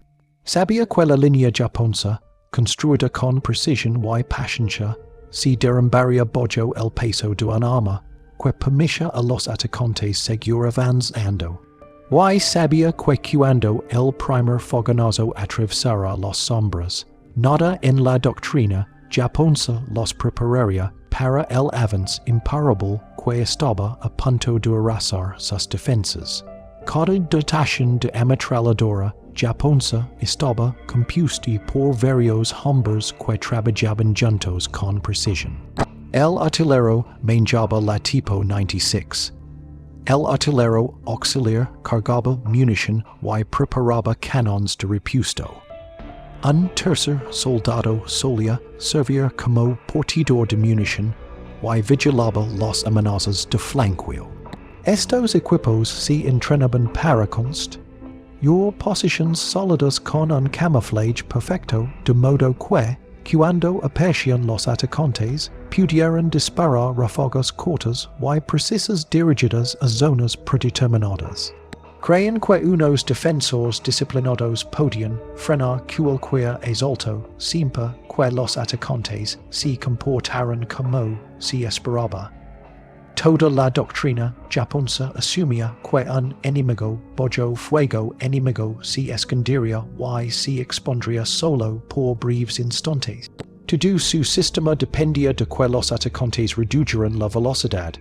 Sabía que la línea japonesa, construida con precisión y paciencia, se derrumbaría bajo el peso de un arma que permitía a los atacantes seguir avanzando. Y sabía que cuando el primer fogonazo atravesara las sombras, nada en la doctrina japonesa los prepararía para el avance imparable que estaba a punto de arrasar sus defensas. Cada dotación de ametralladora japonesa estaba compuesta por varios hombres que trabajaban juntos con precisión. El artillero manejaba la tipo 96. El artillero auxiliar cargaba munición y preparaba canones de repuesto. Un tercer soldado solía servir como portador de munición y vigilaba las amenazas de flanqueo. Estos equipos se entrenaban para const posiciones sólidas con un camuflaje perfecto, de modo que, cuando aparecían los atacantes, pudieran disparar ráfagas cortas y precisas dirigidas a zonas predeterminadas. Creían que unos defensores disciplinados podían frenar cualquier asalto siempre que los atacantes se comportaran como se esperaba. Toda la doctrina japonesa asumía que un enemigo bajo fuego enemigo se escondería y se expondría solo por breves instantes. Todo su sistema dependía de que los atacantes redujeran la velocidad,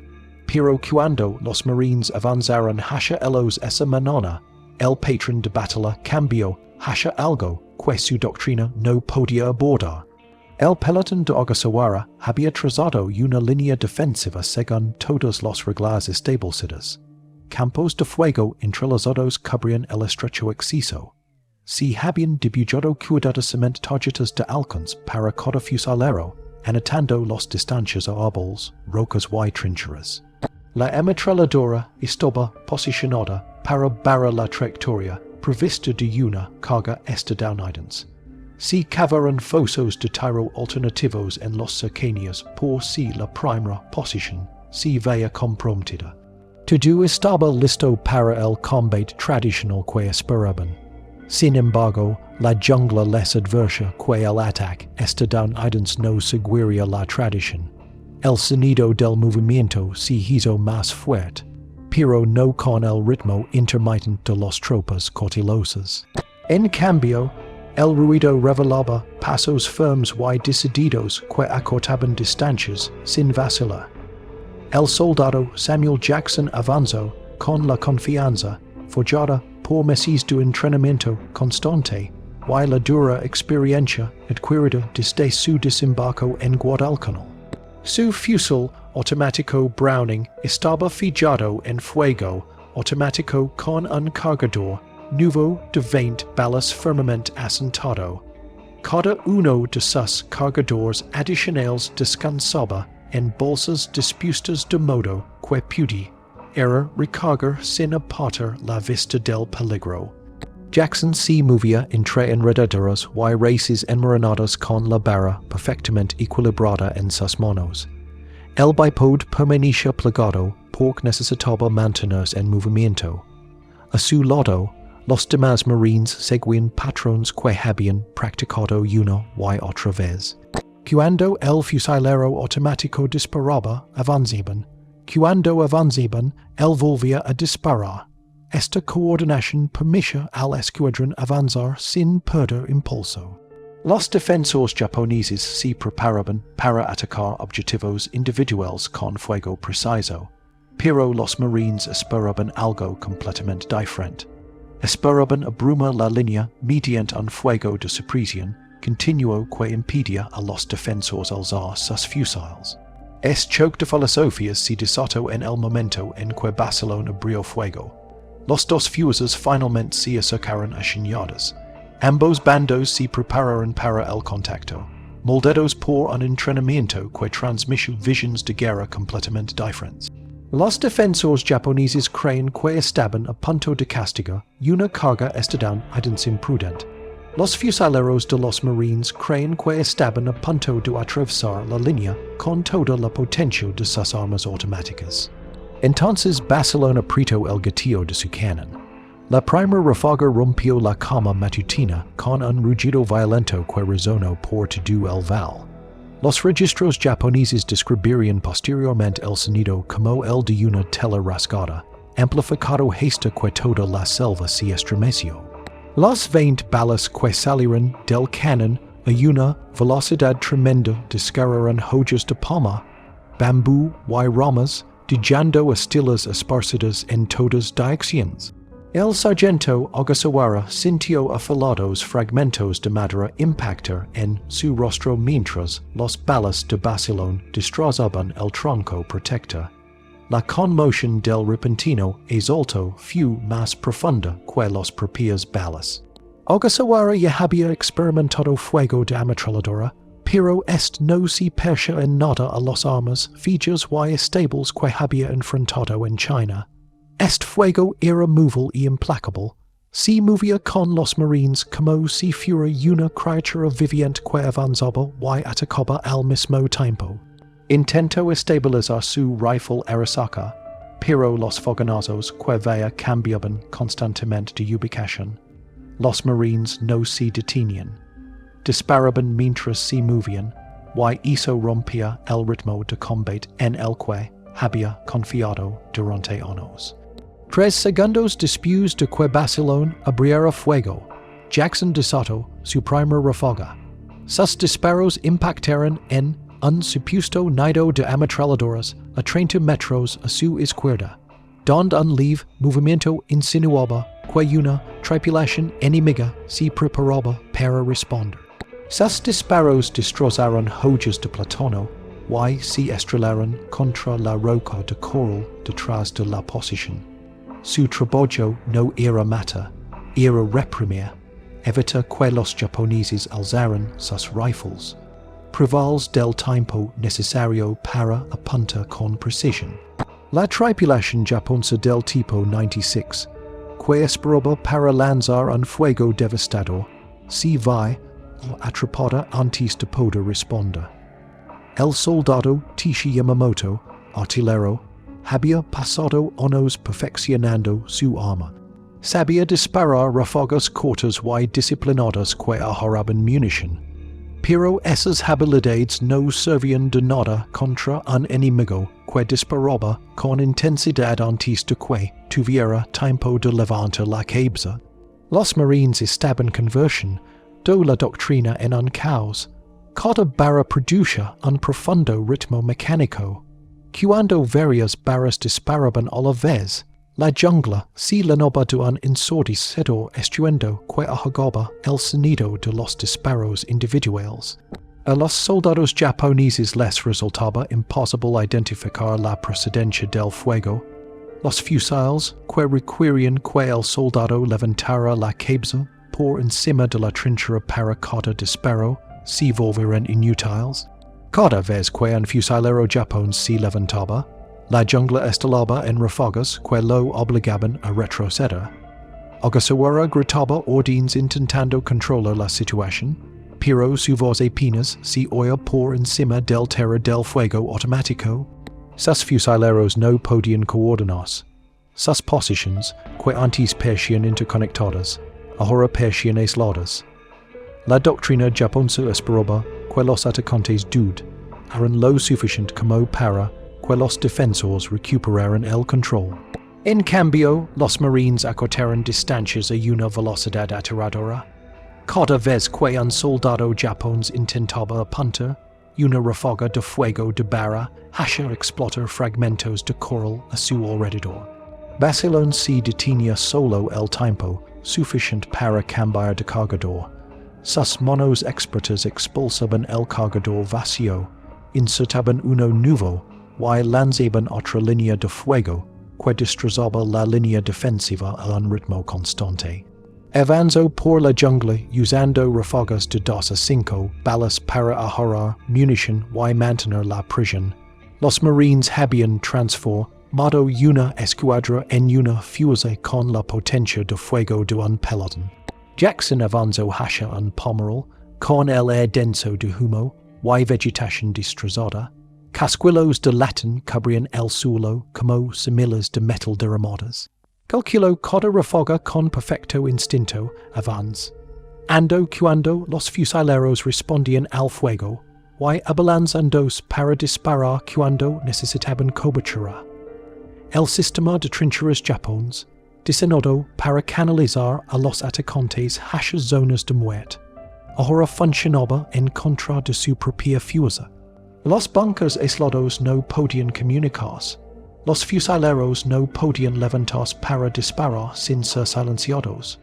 pero cuando los marines avanzaron hacia los esa manana, el patrón de batalla cambió hacia algo que su doctrina no podía abordar. El pelotón de Ogasawara había trazado una línea defensiva según todas las reglas establecidas. Campos de fuego entrelazados cubrían el estrecho exceso. Se habían dibujado cuidadosamente tarjetas de halcones para cada fusilero, anotando las distancias a árboles, rocas y trincheras. La ametralladora estaba posicionada para barrar la trayectoria provista de una carga estadounidense. Se cavaron fosos de tiro alternativos en los cercanías por si la primera posición se veía comprometida. Todo estaba listo para el combate tradicional que esperaban. Sin embargo, la jungla les advertía que el ataque estadounidense no seguiría la tradición. El sonido del movimiento se hizo más fuerte, pero no con el ritmo intermitente de las tropas cautelosas. En cambio, el ruido revelaba pasos firmes y decididos que acortaban distancias sin vacilar. El soldado Samuel Jackson avanzó con la confianza forjada por meses de entrenamiento constante y la dura experiencia adquirida desde su desembarco en Guadalcanal. Su fusil automático Browning estaba fijado en fuego automático con un cargador nuevo de 20 balas firmemente asentado. Cada uno de sus cargadores adicionales descansaba en bolsas dispuestas de modo que pudiera recargar sin apartar la vista del peligro. Jackson se movía entre enredaderas y raíces enmarronadas con la barra perfectamente equilibrada en sus manos. El bipod permanecía plegado porque necesitaba mantenerse en movimiento. A su lado, los demás marines seguían patrones que habían practicado una y otra vez. Cuando el fusilero automático disparaba, avanzaban. Cuando avanzaban, él volvía a disparar. Esta coordinación permitía al escuadrón avanzar sin perder impulso. Los defensores japoneses se preparaban para atacar objetivos individuales con fuego preciso, pero los marines esperaban algo completamente diferente. Esperaban abrumar la línea mediante un fuego de supresión continuo que impedía a los defensores alzar sus fusiles. Este choque de filosofías se desató en el momento en que Barcelona abrió fuego. Los dos fuerzas finalmente se acercaron asignadas. Ambos bandos se prepararon para el contacto, moldeados por un entrenamiento que transmitió visiones de guerra completamente diferentes. Los defensores japoneses creen que estaban a punto de castigar una carga estadounidense imprudente. Los fusileros de los marines creen que estaban a punto de atravesar la línea con toda la potencia de sus armas automáticas. Entonces Barcelona apretó el gatillo de su cañón. La primera ráfaga rompió la calma matutina con un rugido violento que resonó por todo el val. Los registros japoneses describirían posteriormente el sonido como el de una tela rasgada, amplificado hasta que toda la selva se estremeció. Las 20 balas que salieron del cañón a una velocidad tremenda dispararon hojas de palma, bambú y ramas, dejando estilas esparcidas en todas direcciones. El sargento Ogasawara sintió afilados fragmentos de madera impactar en su rostro mientras las balas de Barcelona destrozaban el tronco protector. La conmoción del repentino asalto fue más profunda que las propias balas. Ogasawara ya había experimentado fuego de ametralladora, pero este no se parecía en nada a las armas fijas y estables que había enfrentado en China. Este fuego era móvil y implacable. Se movía con los marines como si fuera una criatura viviente que avanzaba y atacaba al mismo tiempo. Intentó estabilizar su rifle Arisaka, pero los fogonazos que veía cambiaban constantemente de ubicación. Los marines no se detenían. Disparaban mientras se movían, y eso rompía el ritmo de combate en el que había confiado durante años. 3 segundos después de que Barcelona abriera fuego, Jackson desató su primera ráfaga. Sus disparos impactaron en un supuesto nido de ametralladoras, atrento metros a su izquierda, donde un leve movimiento insinuaba que una tripulación enemiga se preparaba para responder. Sus disparos destrozaron joyas de platono, y se estrellaron contra la roca de coral detrás de la posición. Su trabajo no era matar, era reprimir, evitar que los japoneses alzaran sus rifles, privals del tiempo necesario para apuntar con precisión. La tripulación japonesa del tipo 96, que esperaba para lanzar un fuego devastador, se va atrapada antes de poder responder. El soldado Tishi Yamamoto, artillero, había pasado años perfeccionando su arma. Sabía disparar ráfagas cortas y disciplinadas que ahorraban munición. Pero esas habilidades no servían de nada contra un enemigo que disparaba con intensidad antes de que tuviera tiempo de levantar la cabeza. Los marines estaban conversión de la doctrina en un caos. Cada barra produce un profundo ritmo mecánico. Cuando varias barras disparaban a la vez, la jungla se llenaba de un ensordecedor estruendo que ahogaba el sonido de los disparos individuales. A los soldados japoneses les resultaba imposible identificar la procedencia del fuego. Los fusiles que requerían que el soldado levantara la cabeza por encima de la trinchera para cada disparo se volvieron inútiles. Cada vez que un fusilero japonés se levantaba, la jungla estalaba en ráfagas que lo obligaban a retroceder. Ogasawara gritaba órdenes intentando controlar la situación, pero su voz apenas se oía por encima del terror del fuego automático. Sus fusileros no podían coordinarse. Sus posiciones, que antes parecían interconectadas, ahora parecían aisladas. La doctrina japonesa esperaba que los atacantes eran lo suficiente como para que los defensores recuperaran el control. En cambio, los marines acortaron distancias a una velocidad aterradora. Cada vez que un soldado japonés intentaba apuntar, una ráfaga de fuego de barra hacía explotar fragmentos de coral a su alrededor. Vacilón se detenía solo el tiempo suficiente para cambiar de cargador. Sus manos expertas expulsaban el cargador vacío, insertaban uno nuevo y lanzaban otra línea de fuego que destrozaba la línea defensiva a un ritmo constante. Avanzó por la jungla usando ráfagas de 2 a 5 balas para ahorrar munición y mantener la presión. Los marines habían transformado una escuadra en una fuse con la potencia de fuego de un pelotón. Jackson avanzó hacia un pomaral con el aire denso de humo y vegetación destrozada. Casquillos de latón cubrían el suelo como semillas de metal derramadas. Calculó cada ráfaga con perfecto instinto avance. Ando cuando los fusileros respondían al fuego, y abalanzándose para disparar cuando necesitaban cobertura. El sistema de trincheras japonés, diseñado para canalizar a los atacantes hacia zonas de muerte, ahora funcionaba en contra de su propia fuerza. Los bunkers aislados no podían comunicarse. Los fusileros no podían levantarse para disparar sin ser silenciados.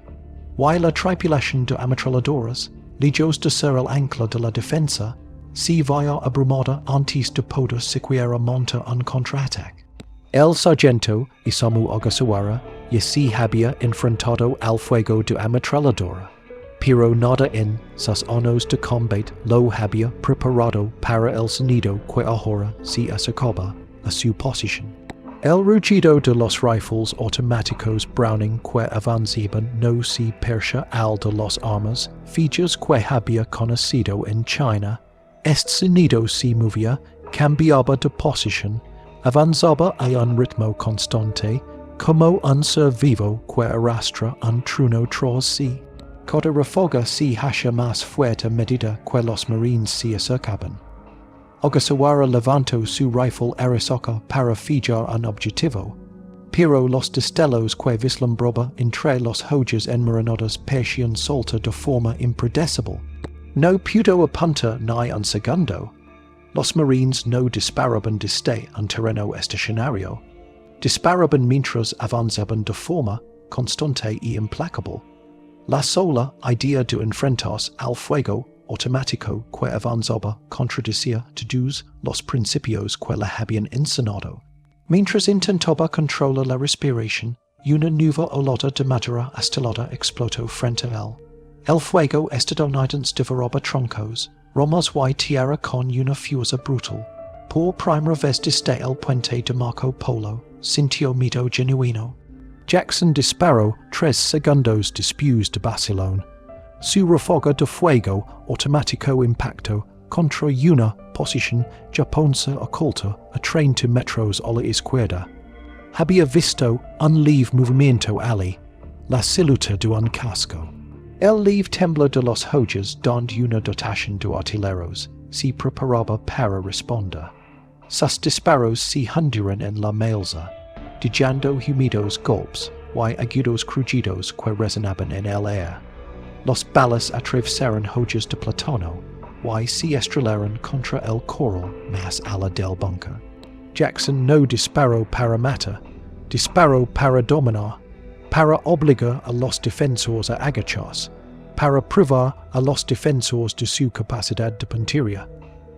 Y la tripulación de ametralladoras, lejos de ser el ancla de la defensa, se vaya abrumada antes de poder siquiera montar un contraataque. El sargento Isamu Ogasawara ya se había enfrentado al fuego de ametralladora, pero nada en sus años de combate lo había preparado para el sonido que ahora se acercaba a su posición. El rugido de los rifles automáticos Browning que avanzaban no se parecía al de los armas fichas que había conocido en China. Este sonido se movía, cambiaba de posición, avanzaba a un ritmo constante, como un ser vivo que arrastra un trueno tras sí. Cada ráfaga se hacía más fuerte a medida que los marines se acercaban. Ogasawara levantó su rifle Arisaka para fijar un objetivo, pero los destellos que vislumbraba entre las joyas enmarronadas parecían saltar de forma impredecible. No pudo apuntar ni un segundo. Los marines no disparaban diste en terreno estacionario. Disparaban mientras avanzaban de forma constante y implacable. La sola idea de enfrentarse al fuego automático que avanzaba contradecía todos los principios que la habían enseñado. Mientras intentaba controlar la respiración, una nueva olada de madera astilada explotó frente a él. El fuego estadounidense devoraba troncos, ramas y tierra con una fuerza brutal. Por primera vez desde el puente de Marco Polo, sintió miedo genuino. Jackson disparó 3 segundos después de Barcelona. Su ráfaga de fuego automático impactó contra una posición japonesa oculta a 30 metros a la izquierda. Había visto un leve movimiento allí, la silueta de un casco. El leve temblor de los hojas donde una dotación de artilleros se preparaba para responder. Sus disparos se hundieron en la maleza, dejando humedos golpes y agudos crujidos que resonaban en el aire. Los balas atravesaron hojas de plátano y se estrellaron contra el coral más ala del búnker. Jackson no disparó para matar, disparó para dominar, para obligar a los defensores a agacharse, para privar a los defensores de su capacidad de puntería.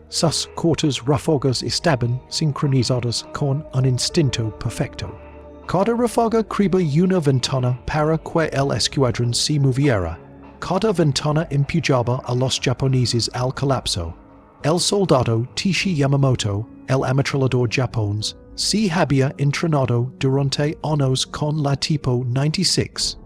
Sus cortas ráfagas estaban sincronizadas con un instinto perfecto. Cada ráfaga creaba una ventana para que el escuadrón se moviera. Cada ventana empujaba a los japoneses al colapso. El soldado Tishi Yamamoto, el ametrallador japonés, se había entrenado durante años con la tipo 96.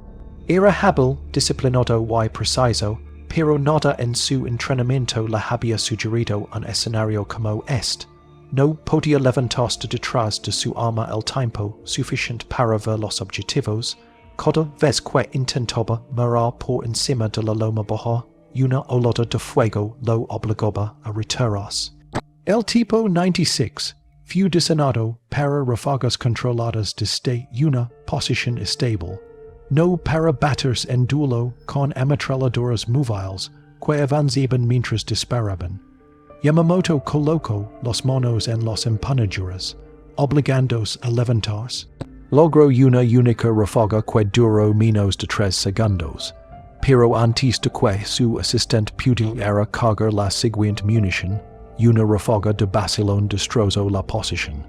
Era hábil, disciplinado y preciso, pero nada en su entrenamiento le había sugerido un escenario como este. No podía levantarse de detrás de su arma el tiempo suficiente para ver los objetivos. Cada vez que intentaba mirar por encima de la loma baja, una olada de fuego lo obligaba a retirarse. El tipo 96 fue diseñado para ráfagas controladas desde una posición estable, no para batirse en duelo con ametralladoras móviles que avanzaban mientras disparaban. Yamamoto colocó las manos en las empuñaduras, obligándose a levantarse. Logró una única ráfaga que duró menos de 3 segundos, pero antes de que su asistente pudiera cargar la siguiente munición, una ráfaga de Barcelona destrozó la posición.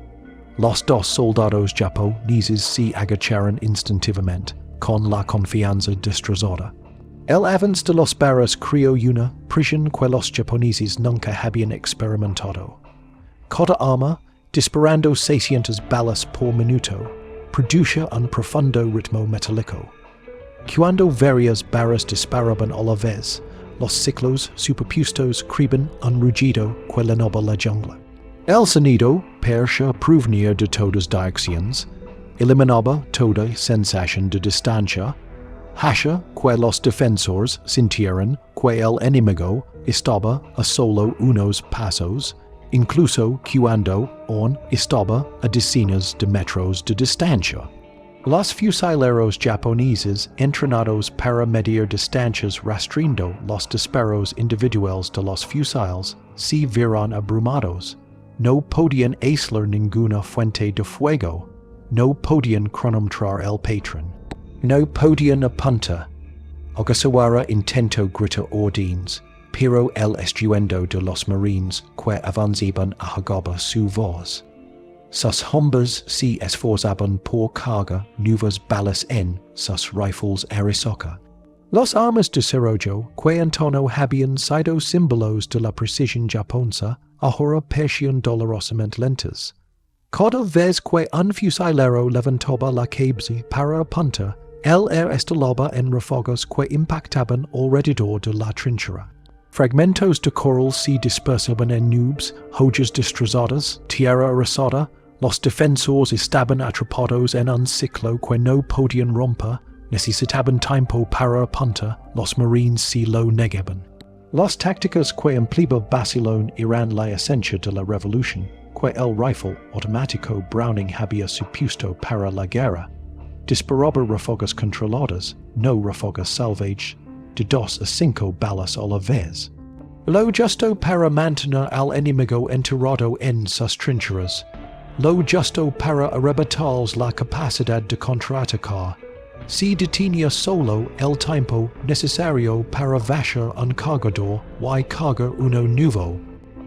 Los 2 soldados japoneses se agacharon instintivamente, con la confianza destrozada. El avance de los barras creó una presión que los japoneses nunca habían experimentado. Cada arma, disparando 600 balas por minuto, produce un profundo ritmo metálico. Cuando varias barras disparaban a la vez, los ciclos superpuestos creaban un rugido que llenaba la jungla. El sonido, per se provenía de todas direcciones, eliminaba toda sensación de distancia, hasta que los defensores sintieron que el enemigo estaba a solo unos pasos, incluso cuando aún estaba a decenas de metros de distancia. Los fusileros japoneses entrenados para medir distancias rastreando los disparos individuales de los fusiles se vieron abrumados. No podían aislar ninguna fuente de fuego. No podían cronometrar el patrón. No podían apuntar. Ogasawara intentó gritar órdenes, pero el estruendo de los marines que avanzaban ahogaba su voz. Sus hombres se esforzaban por cargar nuevas balas en sus rifles Arisoka. Los armas de Serrallo, que en tono habían sido símbolos de la precisión japonesa, ahora parecían dolorosamente lentas. Cada vez que un fusilero levantaba la cabeza para apuntar, él estalaba en ráfagas que impactaban alrededor de la trinchera. Fragmentos de coral se dispersaban en nubes, hojas destrozadas, tierra arrasada. Los defensores estaban atrapados en un ciclo que no podían romper, necesitaban tiempo para apuntar, los marines se lo negaban. Las tácticas que empleaba Barcelona eran la esencia de la revolución, que el rifle automático Browning había supuesto para la guerra. Disparaba ráfagas controladas, no ráfagas salvage, de 2 a 5 balas a la vez. Lo justo para mantener al enemigo enterrado en sus trincheras. Lo justo para arrebatarles la capacidad de contraatacar. Si detenía solo el tiempo necesario para vaciar un cargador y cargar uno nuevo.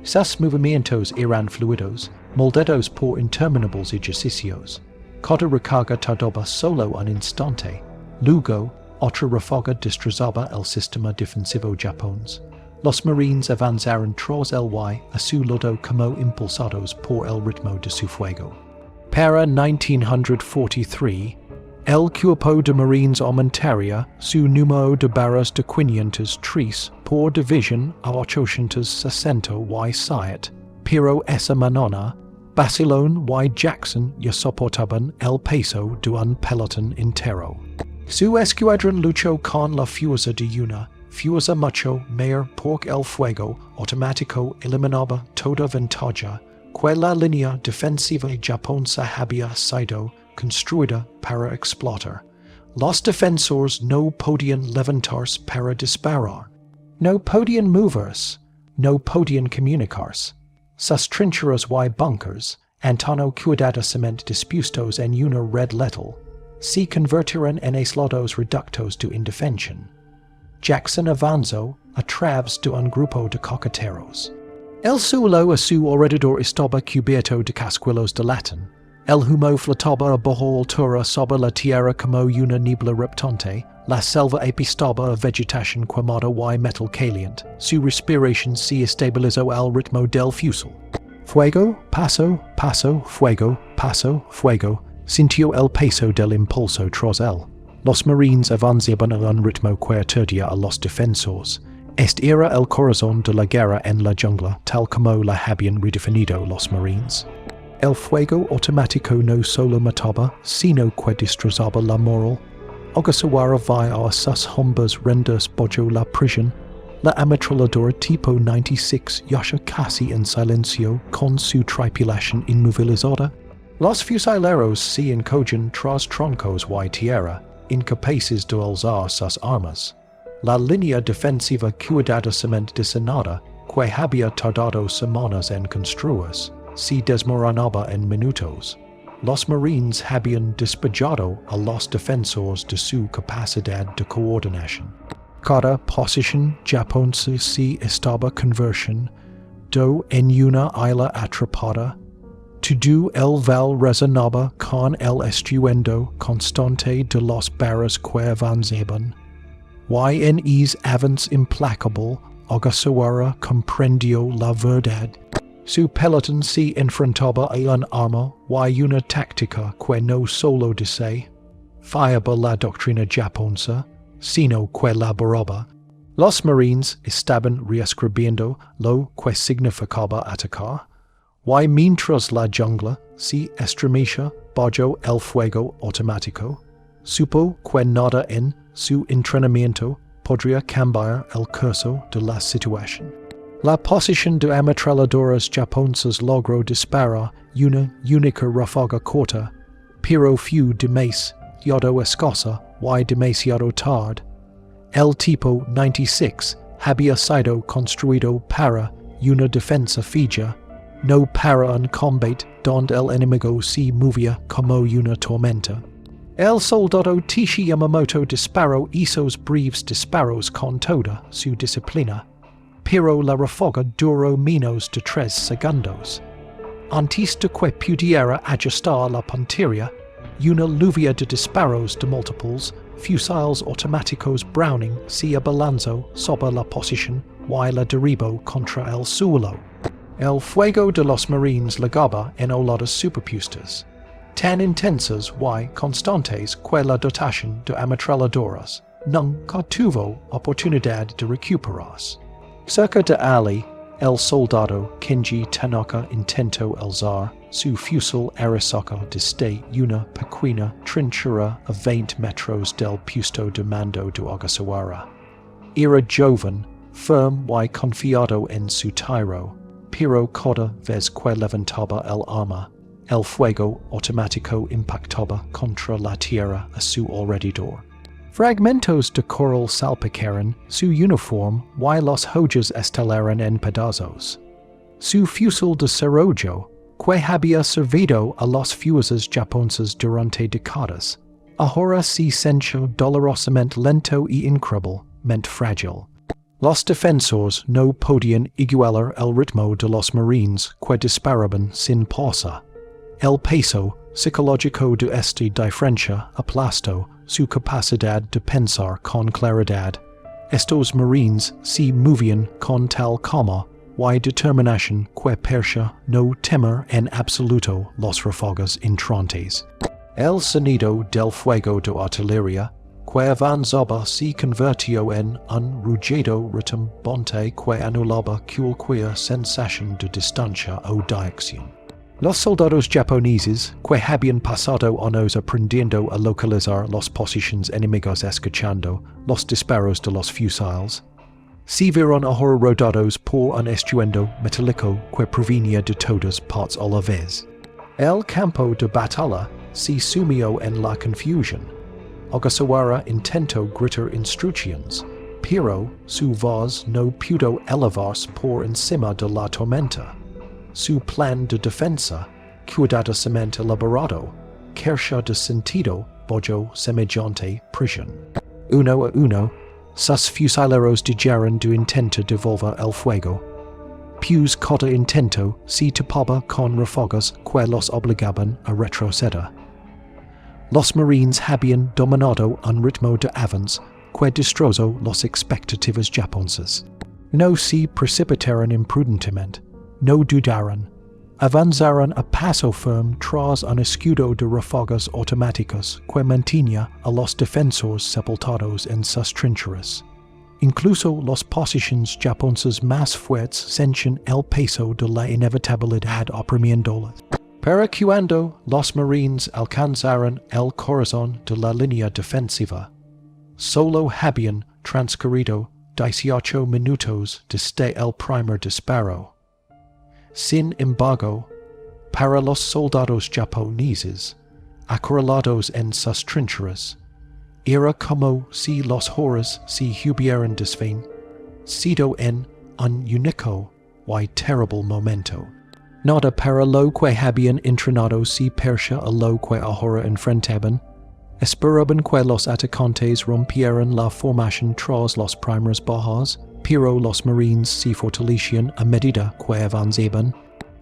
Sus movimientos eran fluidos, moldeados por interminables ejercicios. Cada recarga tardaba solo un instante. Luego, otra ráfaga destrozaba el sistema defensivo japonés. Los marines avanzaron tras el Y a su lado como impulsados por el ritmo de su fuego. Para 1943, el cuerpo de marines aumentaría su número de barras de 503 por división a 867, pero esa mañana, Basilone y Jackson ya soportaban el peso de un pelotón entero. Su escuadrón luchó con la fuerza de una fuerza mucho mayor porque el fuego automático eliminaba toda ventaja que la línea defensiva japonesa había sido construida para explotar. Los defensores no podían levantarse para disparar, no podían moverse, no podían comunicarse. Sus trincheras y bunkers, Antonio cuidadosamente dispuestos en una red letal, se convertirían en aislados reductos de indefensión. Jackson avanzó a través de un grupo de cocoteros. El suelo a su alrededor estaba cubierto de casquillos de latón. El humo flotaba a baja altura sobre la tierra como una niebla reptante. La selva apestaba a vegetación quemada y metal caliente. Su respiración se estabilizó al ritmo del fusil. Fuego, paso, paso, fuego, paso, fuego. Sintió el peso del impulso tras él. Los marines avanzaban a un ritmo que aturdía a los defensores. Este era el corazón de la guerra en la jungla, tal como la habían redefinido los marines. El fuego automático no solo mataba, sino que destrozaba la moral. Ogasawara vaya a sus hombres rendirse bajo la prisión. La ametralladora tipo 96 yasha casi en silencio con su tripulación inmovilizada. Los fusileros se encogen tras troncos y tierra, incapaces de alzar sus armas. La línea defensiva cuidadosamente diseñada, que había tardado semanas en construirse, se desmoronaba en minutos. Los marines habían despejado a los defensores de su capacidad de coordinación. Cada posición japonesa se estaba convirtiendo en una isla atrapada. Todo el val resonaba con el estruendo constante de los barras que avanzaban. Y en ese avance implacable, Ogasawara comprendió la verdad. Su pelotón se enfrentaba a un arma y una táctica que no solo desafiaba la doctrina japonesa, sino que la borraba. Los marines estaban reescribiendo lo que significaba atacar. Y mientras la jungla se estremecía bajo el fuego automático, supo que nada en su entrenamiento podría cambiar el curso de la situación. La posición de ametralladoras japonesas logró disparar una única ráfaga corta, pero fue demasiado escasa y demasiado tarde. El tipo 96 había sido construido para una defensa fija, no para un combate donde el enemigo se movía como una tormenta. El soldado Tishi Yamamoto disparó esos breves disparos con toda su disciplina, pero la ráfaga duró menos de 3 segundos. Antes de que pudiera ajustar la puntería, una lluvia de disparos de múltiples fusiles automáticos Browning se abalanzó sobre la posición y la derribó contra el suelo. El fuego de los marines llegaba en oladas superpuestas, tan intensas y constantes que la dotación de ametralladoras nunca tuvo oportunidad de recuperarse. Cerca de Ali, el soldado Kenji Tanaka intentó alzar su fusil Arisaka desde una pequeña trinchera a 20 metros del puesto de mando de Ogasawara. Era joven, firme y confiado en su tiro, pero cada vez que levantaba el arma, el fuego automático impactaba contra la tierra a su alrededor. Fragmentos de coral salpicaron su uniform y los hojas estelaron en pedazos. Su fusil de cerrojo, que había servido a los fuerzas japonesas durante décadas, ahora se sintió dolorosamente lento y increíblemente frágil. Los defensores no podían igualar el ritmo de los marines que disparaban sin pausa. El peso psicológico de esta diferencia aplastó su capacidad de pensar con claridad. Estos marines se movían con tal calma y determinación que parecía no temer en absoluto los ráfagas entrantes. El sonido del fuego de artillería que avanzaba se convirtió en un rugido retumbante que anulaba cualquier sensación de distancia o dirección. Los soldados japoneses, que habían pasado años aprendiendo a localizar las posiciones enemigas escuchando los disparos de los fusiles, se vieron ahora rodeados por un estruendo metálico que provenía de todas partes a la vez. El campo de batalla se sumió en la confusión. Ogasawara intentó gritar instrucciones, pero su voz no pudo elevarse por encima de la tormenta. Su plan de defensa, cuidadosamente elaborado, carecía de sentido bajo semejante presión. Uno a uno, sus fusileros dijeron de intento devolver el fuego. Pues cada intento se topaba con ráfagas que los obligaban a retroceder. Los marines habían dominado un ritmo de avance que destrozó las expectativas japonesas. No se precipitaron imprudentemente. No dudaron. Avanzaron a paso firme tras un escudo de ráfagas automáticas que mantenía a los defensores sepultados en sus trincheras. Incluso las posiciones japonesas más fuertes sentían el peso de la inevitabilidad oprimiéndolas. Pero cuando los marines alcanzaron el corazón de la línea defensiva, solo habían transcurrido 18 minutos desde el primer disparo. Sin embargo, para los soldados japoneses, acorralados en sus trincheras, era como si las horas se hubieran desvanecido en un único y terrible momento. Nada para lo que habían entrenado se parecía a lo que ahora enfrentaban. Esperaban que los atacantes rompieran la formación tras las primeras bajas, pero los marines se fortalecían a medida que avanzaban.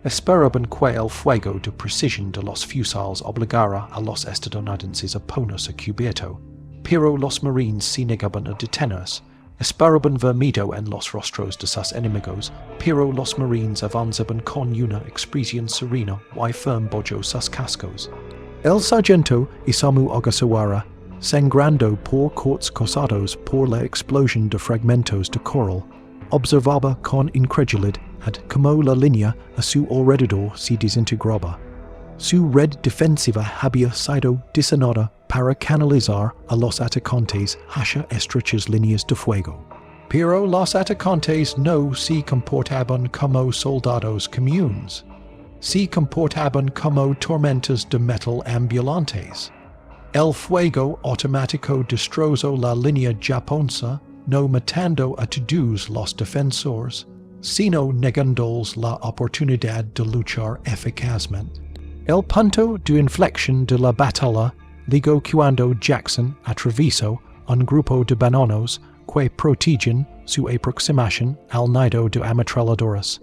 Esperaban que el fuego de precisión de los fusiles obligara a los estadounidenses a ponerse a cubierto, pero los marines se negaban a detenerse. Esperaban ver miedo en los rostros de sus enemigos, pero los marines avanzaban con una expresión serena y firme bajo sus cascos. El sargento Isamu Ogasawara, sangrando por cortes causados por la explosión de fragmentos de coral, observaba con incredulidad cómo la línea a su alrededor se desintegraba. Su red defensiva había sido diseñada para canalizar a los atacantes hacia estrechas líneas de fuego. Pero los atacantes no se comportaban como soldados comunes. Se comportaban como tormentas de metal ambulantes. El fuego automático destrozó la línea japonesa, no matando a todos los defensores, sino negándoles la oportunidad de luchar eficazmente. El punto de inflexión de la batalla llegó cuando Jackson atravesó un grupo de bananos que protegían su aproximación al nido de ametralladoras.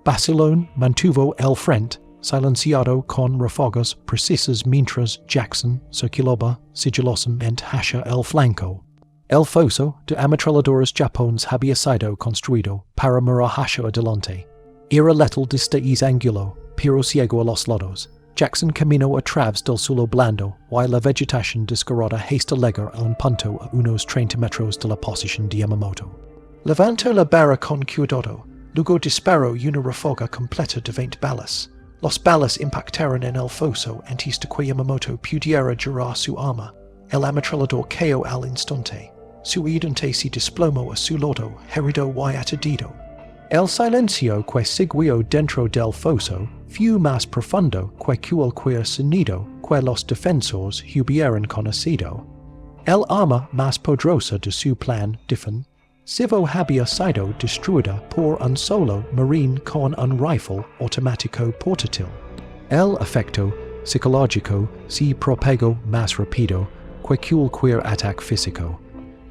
Basilón mantuvo el frente silenciado con ráfagas precisas mientras Jackson circulaba sigilosamente hacia el flanco. El foso de ametralladoras japones había sido construido para mirar hacia adelante. Era letal desde ese ángulo, pero ciego a los lados. Jackson caminó a través del suelo blando, y la vegetación desgarrada hasta llegar a un punto a unos 30 metros de la posición de Yamamoto. Levantó la barra con cuidado, luego disparó una ráfaga completa de 20 balas. Las balas impactaron en el foso antes de que Yamamoto pudiera girar su arma. El ametrallador cayó al instante. Su ayudante se desplomó a su lado, herido y aturdido. El silencio que siguió dentro del foso fue más profundo que cualquier sonido que los defensores hubieran conocido. El arma más poderosa de su plan difen, Sivo había sido destruida por un solo marine con un rifle automático portátil. El efecto psicológico se propagó más rápido que cualquier ataque físico.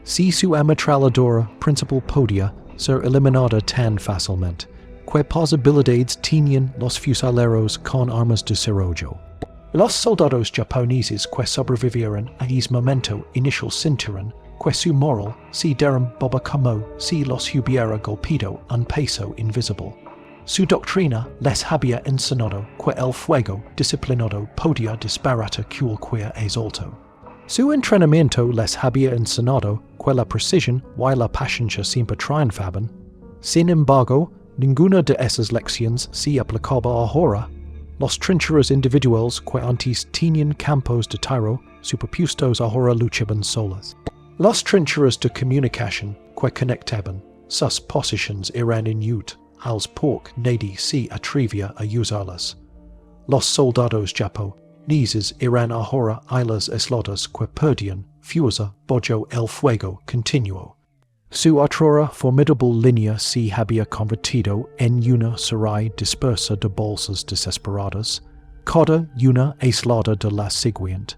Si su ametralladora principal podía ser eliminada tan fácilmente, que posibilidades tenían los fusileros con armas de desarrollo. Los soldados japoneses que sobrevivieron a ese momento inicial sintieron que su moral se derrumbaba como si los hubiera golpeado un peso invisible. Su doctrina les había enseñado que el fuego disciplinado podía disbaratar cualquier asalto. Su entrenamiento les había enseñado que la precisión y la paciencia siempre triunfaban. Sin embargo, ninguna de esas lecciones se aplicaba ahora. Los trincheras individuales que antes tenían campos de tiro superpuestos ahora luchaban solas. Las trincheras de comunicación que conectaban sus posiciones eran inútiles porque nadie se atrevía a usarlas. Los soldados japoneses eran ahora ailas aisladas que perdían fuerza bajo el fuego continuo. Su otrora formidable línea se había convertido en una serie dispersa de bolsas desesperadas, cada una aislada de la siguiente.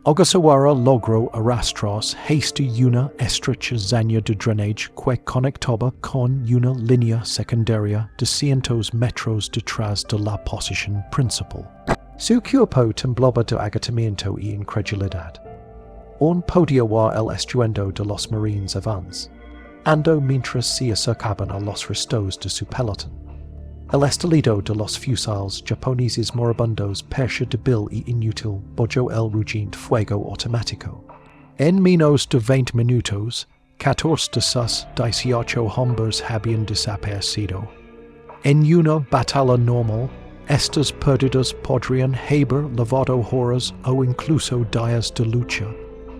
Ogasawara logró arrastrarse hasta una estrecha zanja de drenaje que conectaba con una línea secundaria de cientos metros detrás de la posición principal. Su cuerpo temblaba de agotamiento y incredulidad. Un podía ver el estruendo de los marines avance, ando mientras se acercaban a los restos de su pelotón. El estallido de los fusiles japoneses moribundos percha débil y inútil bajo el rugiente fuego automático. En menos de 20 minutos, 14 de sus 18 hombres habían desaparecido. En una batalla normal, estas pérdidas podrían haber llevado horas o incluso días de lucha.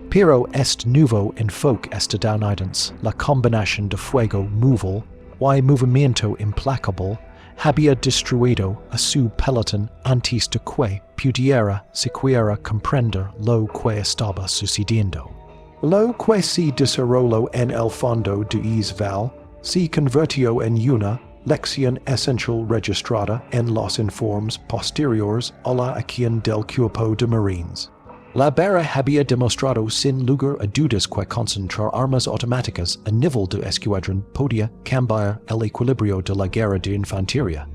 Pero este nuevo enfoque estadounidense, la combinación de fuego móvil y movimiento implacable, había destruido a su pelotón antes de que pudiera siquiera comprender lo que estaba sucediendo. Lo que se desarrolló en el fondo de Isval se convirtió en una lección esencial registrada en los informes posteriores a la acción del cuerpo de marines. La guerra había demostrado sin lugar a dudas que concentrar armas automáticas a nivel de escuadrón podía cambiar el equilibrio de la guerra de infantería.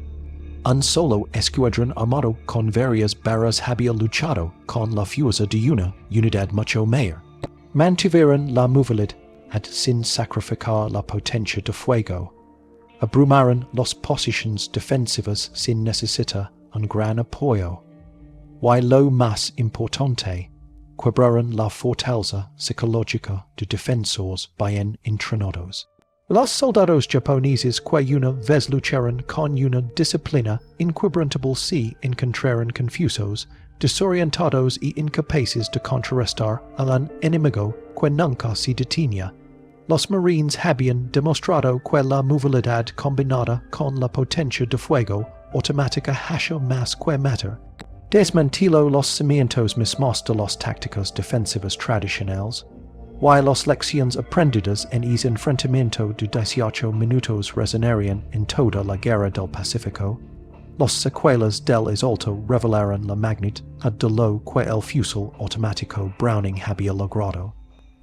Un solo escuadrón armado con varias barras había luchado con la fuerza de una unidad mucho mayor. Mantuvieron la movilidad sin sacrificar la potencia de fuego. Abrumaron las posiciones defensivas sin necesitar un gran apoyo. Y lo más importante, quebraron la fortaleza psicológica de defensores bien entrenados. Los soldados japoneses que una vez lucharon con una disciplina inquebrantable se encontraron confusos, desorientados y incapaces de contrarrestar al enemigo que nunca se detenía. Los marines habían demostrado que la movilidad combinada con la potencia de fuego automática hace más que matar. Desmanteló los cimientos mismos de las tácticas defensivas tradicionales, y las lecciones aprendidas en ese enfrentamiento de 18 minutos resonarían en toda la guerra del Pacífico. Las secuelas del asalto revelaron la magnitud de lo que el fusil automático Browning había logrado.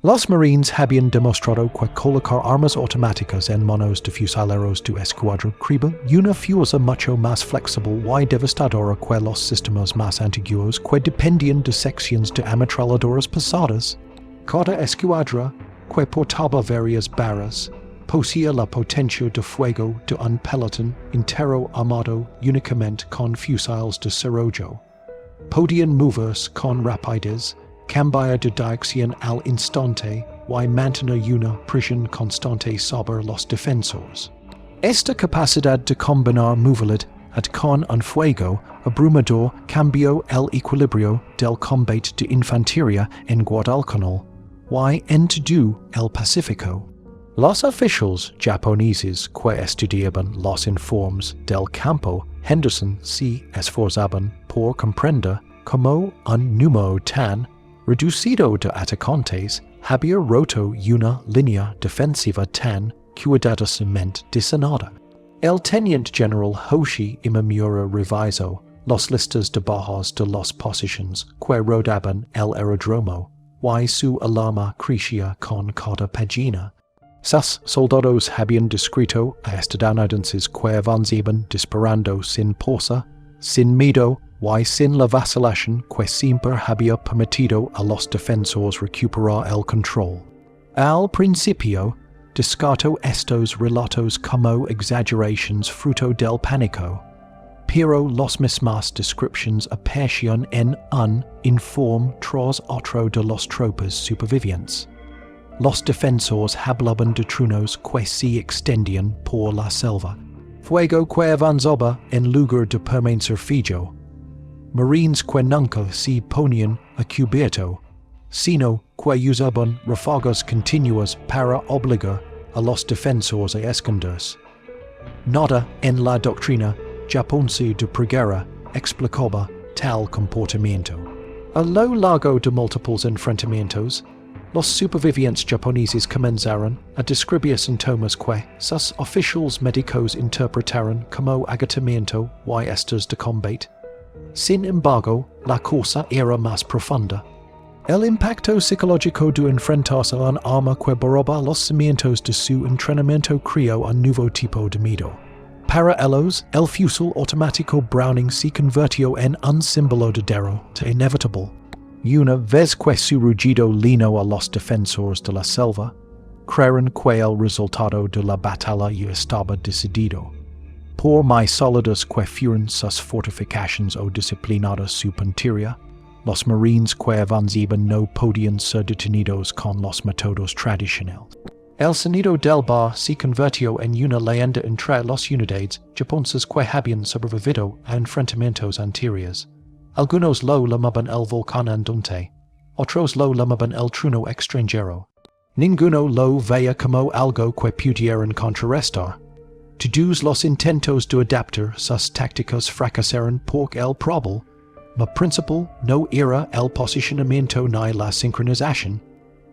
Los marines habían demostrado que colocar armas automáticas en manos de fusileros de escuadra creaba una fuerza mucho más flexible y devastadora que los sistemas más antiguos que dependían de secciones de ametralladoras pesadas. Cada escuadra, que portaba varias barras, poseía la potencia de fuego de un pelotón entero armado únicamente con fusiles de desarrollo. Podían moverse con rapidez, cambiar de dirección al instante y mantener una presión constante sobre los defensores. Esta capacidad de combinar movilidad con un fuego abrumador cambió el equilibrio del combate de infantería en Guadalcanal y en todo el Pacífico. Los oficiales japoneses que estudiaban los informes del campo Henderson se esforzaban por comprender cómo un número tan reducido de atacantes había roto una línea defensiva tan cuidadosamente diseñada. El teniente general Hoshi Imamura revisó los listas de bajas de las posiciones que rodeaban el aeródromo, y su alarma crecía con cada página. Sus soldados habían descrito a estadounidenses que avanzaban disparando sin pausa, sin miedo y sin la vacilación que siempre había permitido a los defensores recuperar el control. Al principio, descarto estos relatos como exageraciones fruto del pánico, pero las mismas descripciones aparecían en un informe tras otro de las tropas supervivientes. Los defensores hablaban de truenos que se extendían por la selva, fuego que avanzaba en lugar de permanecer fijo, marines que nunca se ponían a cubierto, sino que usaban ráfagas continuas para obligar a los defensores a esconderse. Nada en la doctrina japonesa de preguerra explicaba tal comportamiento. A lo largo de múltiples enfrentamientos, los supervivientes japoneses comenzaron a describir síntomas que sus oficiales médicos interpretaron como agotamiento y estos de combate. Sin embargo, la cosa era más profunda. El impacto psicológico de enfrentarse a un arma que borraba los cimientos de su entrenamiento creó un nuevo tipo de miedo. Para ellos, el fusil automático Browning se convirtió en un símbolo de derrota inevitable. Una vez que su rugido llenó a los defensores de la selva, creyeron que el resultado de la batalla ya estaba decidido. Por más sólidas que fueran sus fortificaciones o disciplinada su puntería, los marines que avanzaban no podían ser detenidos con los métodos tradicionales. El sonido del bar se convirtió en una leyenda entre las unidades japonesas que habían sobrevivido a enfrentamientos anteriores. Algunos lo llamaban el volcán andante, otros lo llamaban el trueno extranjero. Ninguno lo veía como algo que pudieran contrarrestar. Todos los intentos de adaptar sus tácticas fracasaron por el probable, ma principal no era el posicionamiento ni la sincronización.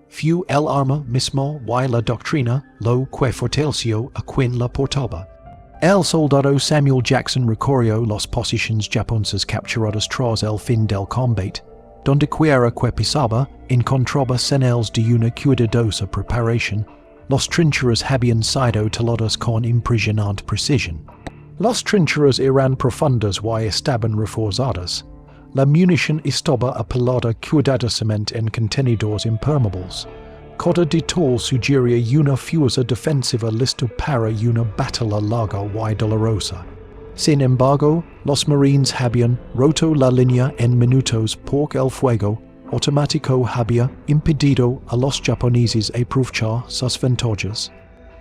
Fue el arma mismo y la doctrina lo que fortaleció a quien la portaba. El soldado Samuel Jackson recorrió las posiciones japonesas capturadas tras el fin del combate, donde quiera que pisaba encontraba señales de una cuidadosa preparación. Las trincheras habían sido taladas con impresionante precisión. Las trincheras eran profundas y estaban reforzadas. La munición estaba apilada cuidadosamente en contenedores impermeables. Cada detalle sugería una fuerza defensiva lista para una batalla larga y dolorosa. Sin embargo, los marines habían roto la línea en minutos porque el fuego automático había impedido a los japoneses aprovechar sus ventajas.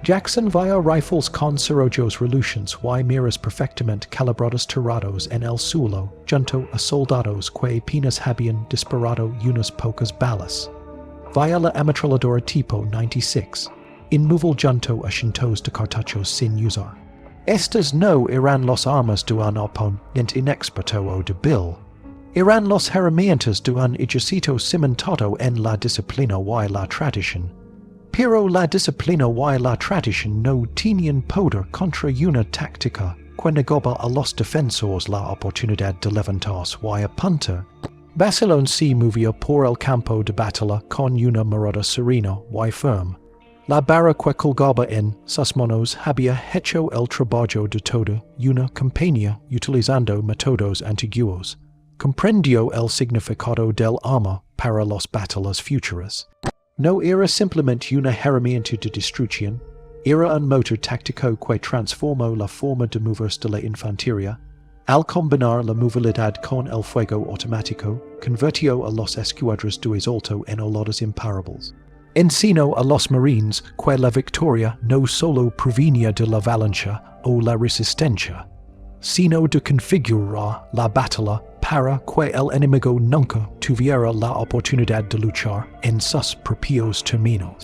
Jackson veía rifles con cerrojos relucientes y miras perfectamente calibradas tirados en el suelo junto a soldados que apenas habían disparado unas pocas balas. Veía la ametralladora tipo 96, inmóvil junto a cientos de cartuchos sin usar. Estas no eran las armas de un oponente inexperto o débil. Eran las herramientas de un ejército cimentado en la disciplina y la tradición. Pero la disciplina y la tradición no tenían poder contra una táctica que negaba a los defensores la oportunidad de levantarse y apuntar. Basilón se movía por el campo de batalla con una mirada serena y firme. La barra que colgaba en sus manos había hecho el trabajo de toda una campaña utilizando métodos antiguos. Comprendió el significado del arma para las batallas futuras. No era simplemente una herramienta de destrucción, era un motor táctico que transformó la forma de moverse de la infantería. Al combinar la movilidad con el fuego automático, convirtió a los escuadras de asalto en oladas imparables. Enseñó a los marines que la victoria no solo provenía de la avalancha o la resistencia, sino de configurar la batalla para que el enemigo nunca tuviera la oportunidad de luchar en sus propios términos.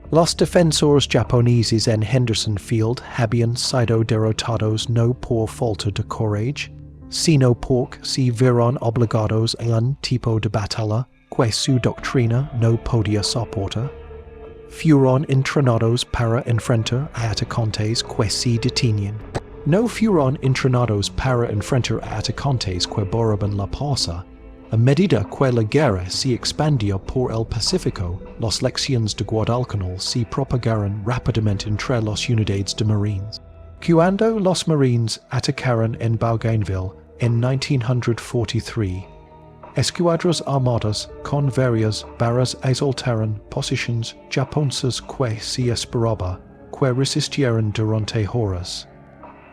Los defensores japoneses en Henderson Field habían sido derrotados no por falta de coraje, sino porque se vieron obligados a un tipo de batalla que su doctrina no podía soportar. fueron entrenados para enfrentar a atacantes que se detenían. No fueron entrenados para enfrentar a atacantes que borraban la paz. A medida que la guerra se expandía por el Pacífico, las lecciones de Guadalcanal se propagaron rápidamente entre las unidades de marines. Cuando los marines atacaron en Bougainville en 1943, escuadras armadas con varias barras asaltaron posiciones japonesas que se esperaba que resistieran durante horas.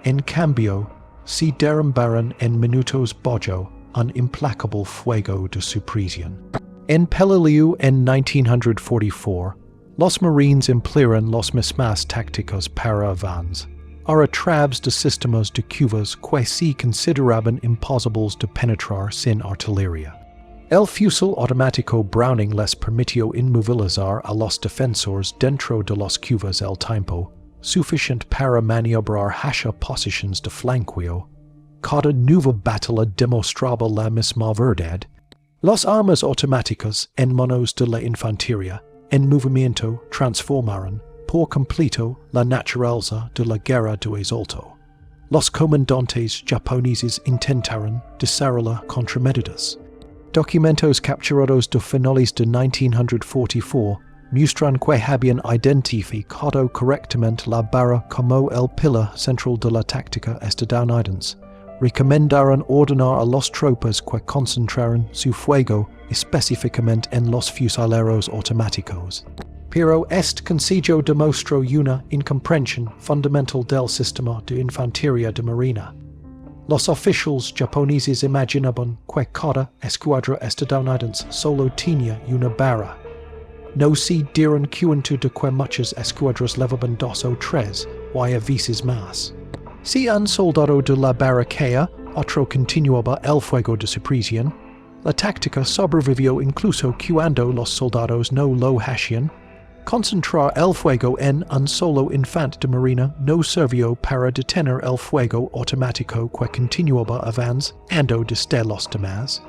En cambio, se derrumbaron en minutos bajo un implacable fuego de supresión. En Peleliu en 1944, los marines emplearon las mismas tácticas para avance, a través de sistemas de cuvas que se consideraban imposibles de penetrar sin artillería. El fusil automático Browning les permitió inmovilizar a los defensores dentro de las cuvas el tiempo suficiente para maniobrar hacia posiciones de flanqueo. Cada nueva batalla demostraba la misma verdad. Las armas automáticas en manos de la infantería en movimiento transformaron por completo la naturaleza de la guerra de asalto. Los comandantes japoneses intentaron desarrollar contramedidas. Documentos capturados de finales de 1944 muestran que habían identificado correctamente la barra como el pilar central de la táctica estadounidense. Recomendaron ordenar a las tropas que concentraran su fuego específicamente en los fusileros automáticos. Pero este consejo demostró una incomprensión fundamental del sistema de infantería de marina. Los oficiales japoneses imaginaban que cada escuadra estadounidense solo tenía una barra. No se dieron cuenta de que muchas escuadras llevaban dos o tres, o a veces más. Si un soldado de la barra caía, otro continuaba el fuego de supresión. La táctica sobrevivió incluso cuando los soldados no lo hacían. Concentrar el fuego en un solo infante de marina no sirvió para detener el fuego automático que continuaba avanzando desde los demás.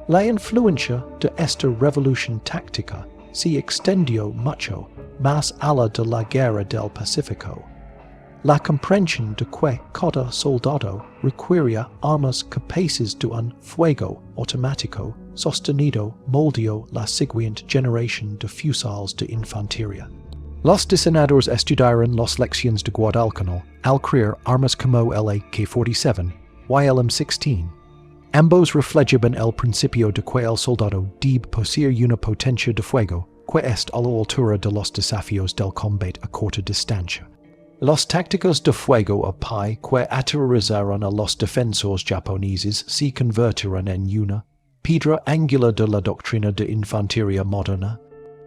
La influencia de esta revolución táctica se extendió mucho más allá de la guerra del Pacífico. La comprensión de que cada soldado requería armas capaces de un fuego automático sostenido moldeó la siguiente generación de fusiles de infantería. Los diseñadores estudiaron las lecciones de Guadalcanal al crear armas como el AK-47 y el M16. Ambos reflejaban el principio de que el soldado debe poseer una potencia de fuego que est a la altura de los desafíos del combate a corta distancia. Las tácticas de fuego a pie que aterrorizaron a los defensores japoneses se convirtieron en una piedra angular de la doctrina de infantería moderna.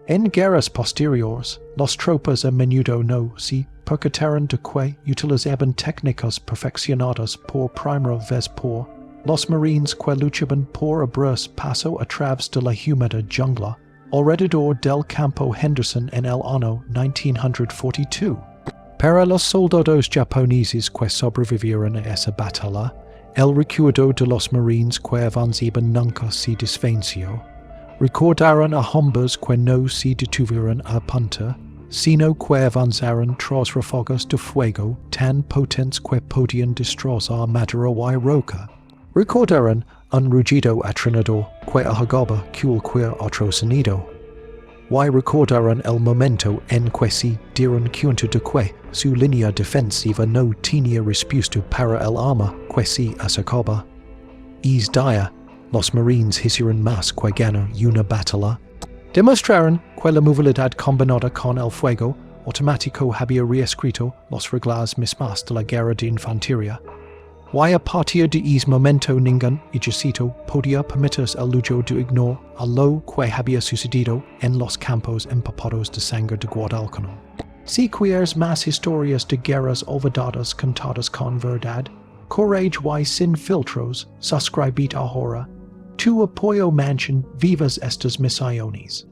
En guerras posteriores, las tropas a menudo no se percataron de que utilizaban técnicas perfeccionadas por primera vez por los marines que luchaban por abrirse paso a través de la húmeda jungla alrededor del campo Henderson en el año 1942. Para los soldados japoneses que sobrevivieron a esa batalla, el recuerdo de los marines que avanzaban nunca se desvaneció. Recordaron a hombres que no se detuvieron a punta, sino que avanzaron tras ráfagas de fuego tan potentes que podían destrozar madera y roca. Recordaron un rugido atronador que ahogaba cualquier otro sonido. Y recordaron el momento en que se dieron cuenta de que su línea defensiva no tenía respuesta para el arma que se acercaba. Ese día, los marines hicieron más que ganar una batalla. Demostraron que la movilidad combinada con el fuego automático había reescrito las reglas mismas de la guerra de infantería. Y a partir de ese momento ningún ejército podía permitirse el lujo de ignorar a lo que había sucedido en los campos empapados de sangre de Guadalcanal. Si quieres más historias de guerras olvidadas contadas con verdad, courage y sin filtros, suscríbete ahora. Tu apoyo manchen vivas estas misiones.